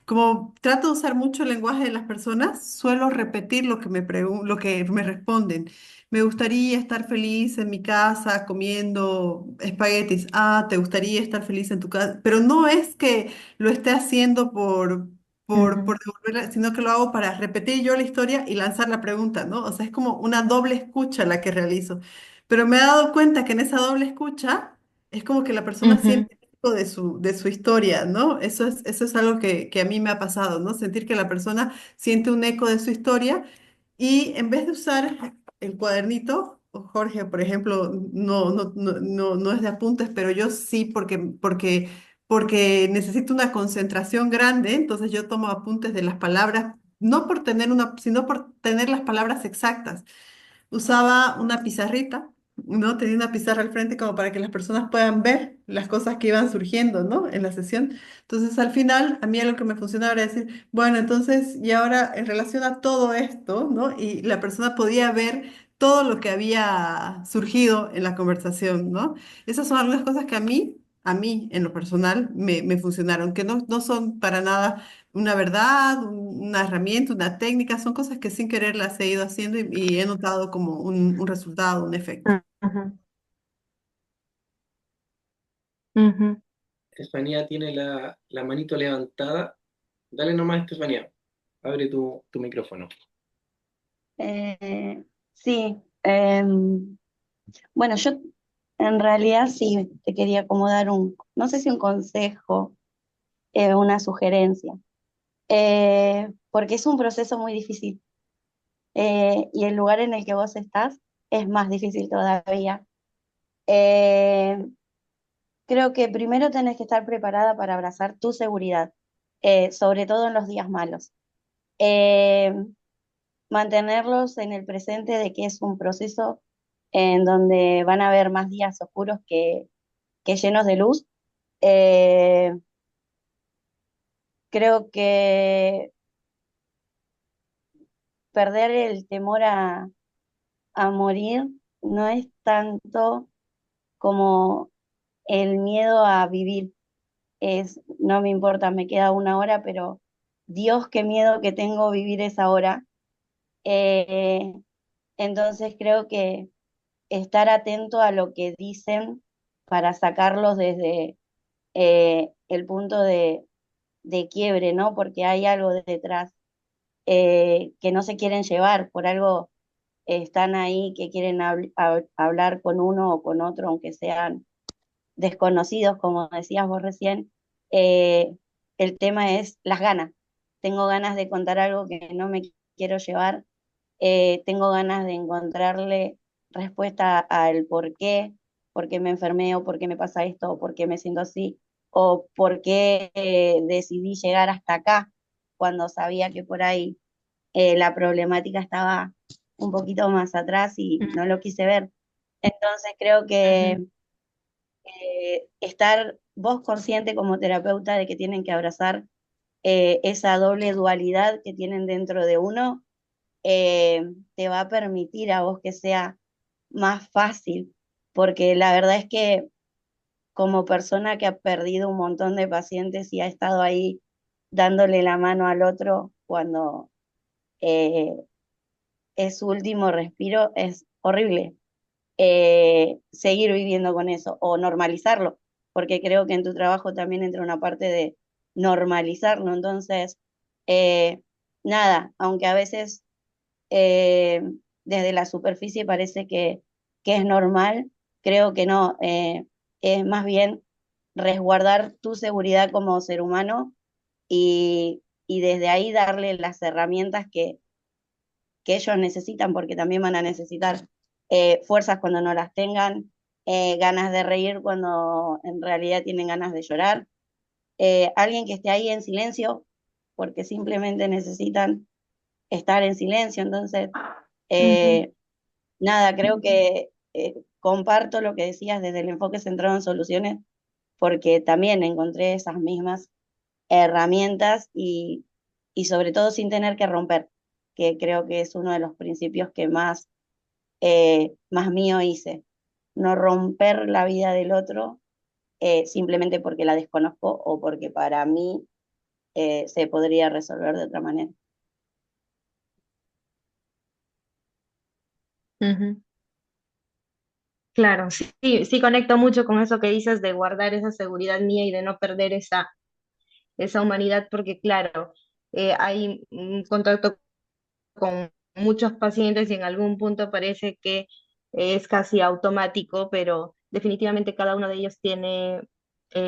Como trato de usar mucho el lenguaje de las personas, suelo repetir lo que me responden. Me gustaría estar feliz en mi casa comiendo espaguetis. Ah, ¿te gustaría estar feliz en tu casa? Pero no es que lo esté haciendo por Ujú, devolverla, sino que lo hago para repetir yo la historia y lanzar la pregunta, ¿no? O sea, es como una doble escucha la que realizo. Pero me he dado cuenta que en esa doble escucha es como que la persona ujú, siente eco de su historia, ¿no? Eso es algo que a mí me ha pasado, ¿no? Sentir que la persona siente un eco de su historia y en vez de usar el cuadernito, o Jorge, por ejemplo, no es de apuntes, pero yo sí, porque necesito una concentración grande, entonces yo tomo apuntes de las palabras, no por tener sino por tener las palabras exactas. Usaba una pizarrita, ¿no? Tenía una pizarra al frente como para que las personas puedan ver las cosas que iban surgiendo, ¿no? En la sesión. Entonces, al final, a mí algo que me funcionaba era decir, bueno, entonces, y ahora en relación a todo esto, ¿no? Y la persona podía ver todo lo que había surgido en la conversación, ¿no? Esas son algunas cosas que a mí, en lo personal, me funcionaron, que no son para nada una verdad, una herramienta, una técnica, son cosas que sin querer las he ido haciendo y he notado como un resultado, un efecto. Ujú, ujú. Estefanía tiene la manito levantada. Dale nomás, Estefanía. Abre tu micrófono. Sí, bueno, yo en realidad sí te quería como dar no sé si un consejo, una sugerencia, porque es un proceso muy difícil, y el lugar en el que vos estás es más difícil todavía. Eh, Creo que primero tenés que estar preparada para abrazar tu seguridad, sobre todo en los días malos. Eh, Mantenerlos en el presente de que es un proceso en donde van a haber más días oscuros que llenos de luz. Eh, Creo que perder el temor a morir no es tanto como el miedo a vivir. No me importa, me queda una hora, pero Dios, qué miedo que tengo vivir esa hora. Eh, entonces creo que estar atento a lo que dicen para sacarlos desde el punto de quiebre, ¿no? Porque hay algo detrás, que no se quieren llevar, por algo están ahí que quieren hablar con uno o con otro, aunque sean desconocidos, como decías vos recién. El tema es las ganas. Tengo ganas de contar algo que no me quiero llevar, tengo ganas de encontrarle respuesta al por qué me enfermé, o por qué me pasa esto, o por qué me siento así, o por qué decidí llegar hasta acá cuando sabía que por ahí la problemática estaba un poquito más atrás y no lo quise ver. Entonces creo que Ujú, estar vos consciente como terapeuta de que tienen que abrazar esa doble dualidad que tienen dentro de uno, te va a permitir a vos que sea más fácil, porque la verdad es que como persona que ha perdido un montón de pacientes y ha estado ahí dándole la mano al otro cuando eh, es su último respiro, es horrible seguir viviendo con eso o normalizarlo, porque creo que en tu trabajo también entra una parte de normalizarlo. Entonces, eh, nada, aunque a veces eh, desde la superficie parece que es normal, creo que no, es más bien resguardar tu seguridad como ser humano y desde ahí darle las herramientas que ellos necesitan, porque también van a necesitar fuerzas cuando no las tengan, ganas de reír cuando en realidad tienen ganas de llorar, alguien que esté ahí en silencio, porque simplemente necesitan estar en silencio. Entonces, ujú, eh, nada, creo que comparto lo que decías desde el enfoque centrado en soluciones, porque también encontré esas mismas herramientas y sobre todo sin tener que romper, que creo que es uno de los principios que más mío hice. No romper la vida del otro simplemente porque la desconozco o porque para mí se podría resolver de otra manera. ujú. Claro, sí, sí conecto mucho con eso que dices de guardar esa seguridad mía y de no perder esa humanidad, porque claro, hay un contacto con muchos pacientes y en algún punto parece que es casi automático, pero definitivamente cada uno de ellos tiene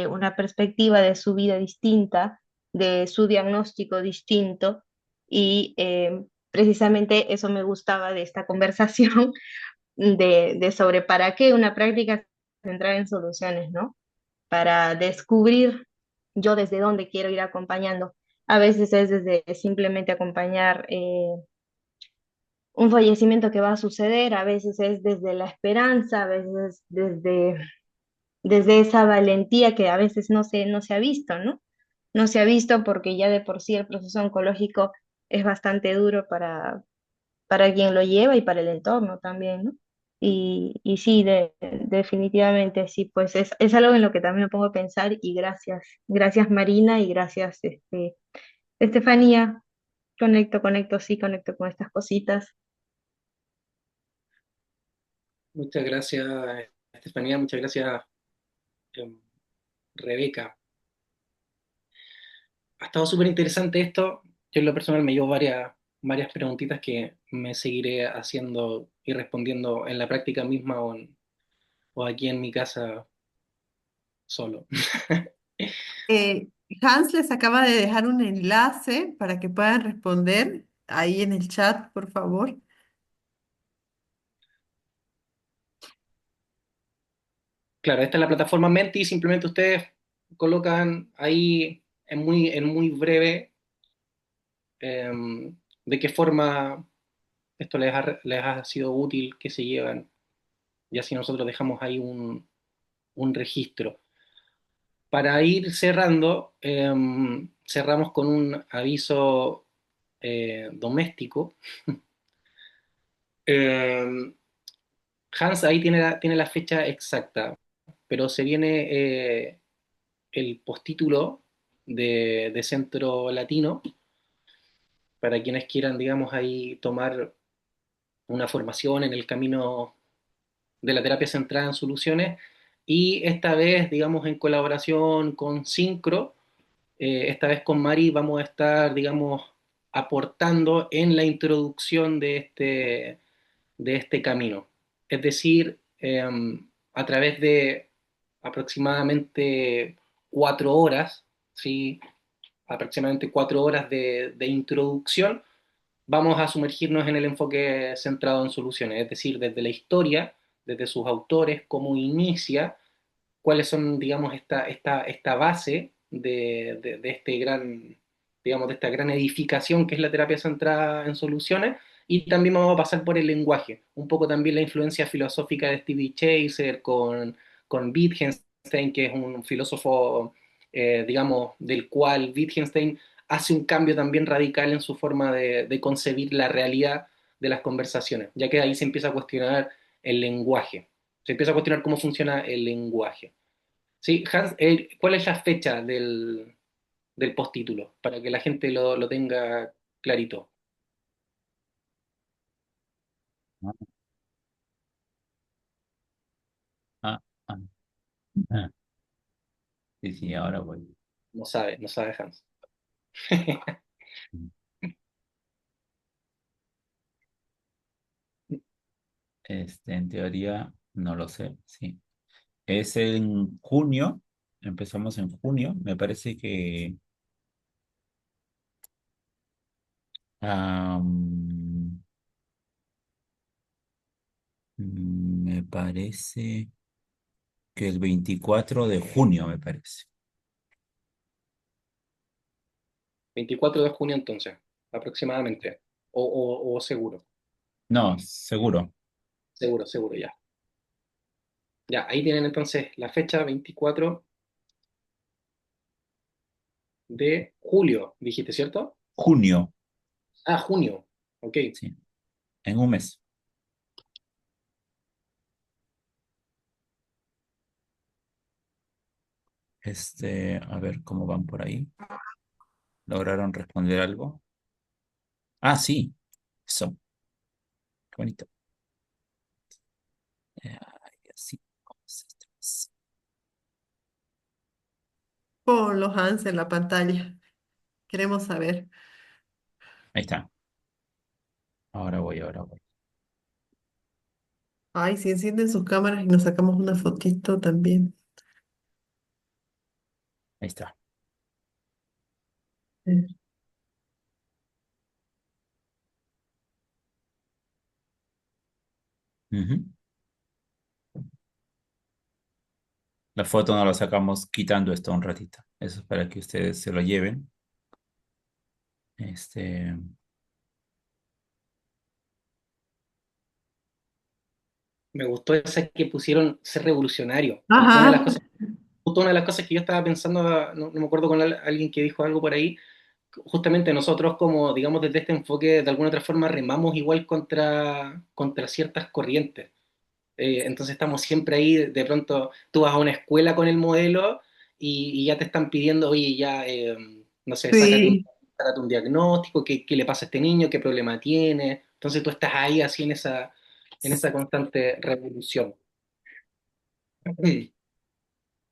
una perspectiva de su vida distinta, de su diagnóstico distinto y precisamente eso me gustaba de esta conversación, de sobre para qué una práctica centrada en soluciones, ¿no? Para descubrir yo desde dónde quiero ir acompañando. A veces es desde simplemente acompañar un fallecimiento que va a suceder, a veces es desde la esperanza, a veces desde esa valentía que a veces no se ha visto, ¿no? No se ha visto porque ya de por sí el proceso oncológico es bastante duro para quien lo lleva y para el entorno también, ¿no? Y sí, definitivamente sí, pues es algo en lo que también me pongo a pensar y gracias Marina y gracias Estefanía, sí, conecto con estas cositas. Muchas gracias, Estefanía, muchas gracias, eh, Rebeca. Ha estado súper interesante esto. Yo en lo personal me llevo varias preguntitas que me seguiré haciendo y respondiendo en la práctica misma o aquí en mi casa solo. Eh, Hans les acaba de dejar un enlace para que puedan responder ahí en el chat, por favor. Claro, esta es la plataforma Menti, simplemente ustedes colocan ahí en muy breve eh, de qué forma esto les ha sido útil, qué se llevan, y así nosotros dejamos ahí un registro. Para ir cerrando, cerramos con un aviso doméstico. Eh, Hans ahí tiene la fecha exacta, pero se viene el postítulo de Centro Latino para quienes quieran, digamos, ahí tomar una formación en el camino de la terapia centrada en soluciones y esta vez, digamos, en colaboración con Syncro, esta vez con Mari vamos a estar, digamos, aportando en la introducción de este camino. Es decir, a través de aproximadamente 4 horas, ¿sí? Aproximadamente 4 horas de introducción, vamos a sumergirnos en el enfoque centrado en soluciones, es decir, desde la historia, desde sus autores, cómo inicia, cuáles son, digamos, esta base de este gran, digamos, de esta gran edificación que es la terapia centrada en soluciones, y también vamos a pasar por el lenguaje, un poco también la influencia filosófica de Stevie Chaser con Wittgenstein, que es un filósofo, digamos, del cual Wittgenstein hace un cambio también radical en su forma de concebir la realidad de las conversaciones, ya que ahí se empieza a cuestionar el lenguaje, se empieza a cuestionar cómo funciona el lenguaje. Sí, Hans, ¿cuál es la fecha del postítulo? Para que la gente lo tenga clarito. Ah, ah, ah. Sí, sí, ahora voy. No sabe Hans. En teoría, no lo sé, sí. Es en junio, empezamos en junio, me parece que am, me parece que el 24 de junio, me parece. 24 de junio entonces, aproximadamente. O seguro. No, seguro. Seguro, seguro, ya. Ya, ahí tienen entonces la fecha 24 de julio, dijiste, ¿cierto? Junio, Ah, junio. Ok. sí, en un mes. A ver cómo van por ahí. ¿Lograron responder algo? Ah, sí, eso, qué bonito. Ay, así, ¿cómo es esto? Ponlo, Hans, en la pantalla. Queremos saber. Ahí está. Ahora voy, ahora voy. Ay, si encienden sus cámaras y nos sacamos una fotito también. Ahí está. Eh, Ujú. La foto no la sacamos quitando esto un ratito. Eso es para que ustedes se lo lleven. Este, Me gustó esa que pusieron ser revolucionario, porque Ajá. justo una de las cosas que yo estaba pensando, no me acuerdo con alguien que dijo algo por ahí, justamente nosotros como, digamos, desde este enfoque, de alguna otra forma remamos igual contra ciertas corrientes. Entonces estamos siempre ahí, de pronto tú vas a una escuela con el modelo y ya te están pidiendo, oye, ya, no sé, Sí. sácate un diagnóstico, qué le pasa a este niño, qué problema tiene. Entonces tú estás ahí así en esa constante revolución.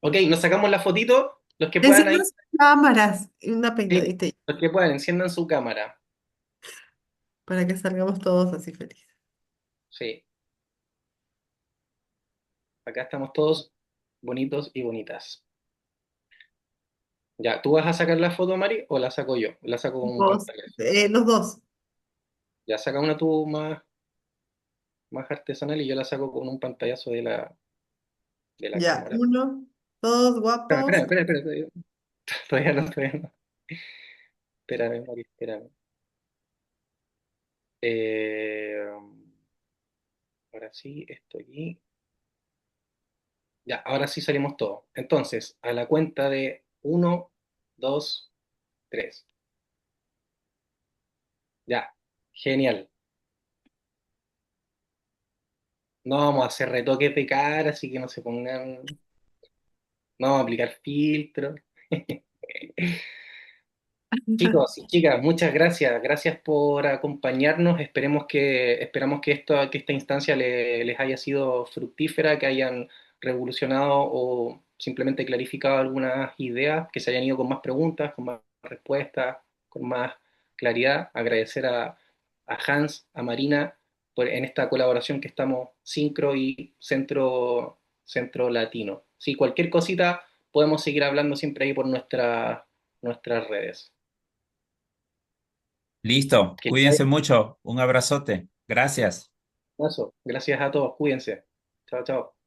Ok, nos sacamos la fotito, los que puedan Enciendan ahí, sus cámaras y una sí, peinadita los que puedan, enciendan su cámara. para que salgamos todos así felices. Sí, acá estamos todos bonitos y bonitas. Ya, ¿tú vas a sacar la foto, Mari, o la saco yo? La saco con un Vos, pantalla. los dos. Ya saca una tú más artesanal y yo la saco con un pantallazo de la Ya, cámara. uno, dos, Espera, guapos. espera, espera, todavía no, todavía no. Espérame, Mari, espérame. Eh, ahora sí, esto aquí. Ya, ahora sí salimos todos. Entonces, a la cuenta de uno, dos, tres. Ya, genial. No vamos a hacer retoques de cara, así que no se pongan. No vamos a aplicar filtros. Chicos y chicas, muchas gracias. Gracias por acompañarnos. Esperamos que esta instancia les haya sido fructífera, que hayan revolucionado o simplemente clarificado algunas ideas, que se hayan ido con más preguntas, con más respuestas, con más claridad. Agradecer a Hans, a Marina, en esta colaboración que estamos Sincro y Centro Latino. Si cualquier cosita, podemos seguir hablando siempre ahí por nuestras redes. listo, Que cuídense mucho. Un abrazote. Gracias. Gracias a todos, cuídense. Chao, chao.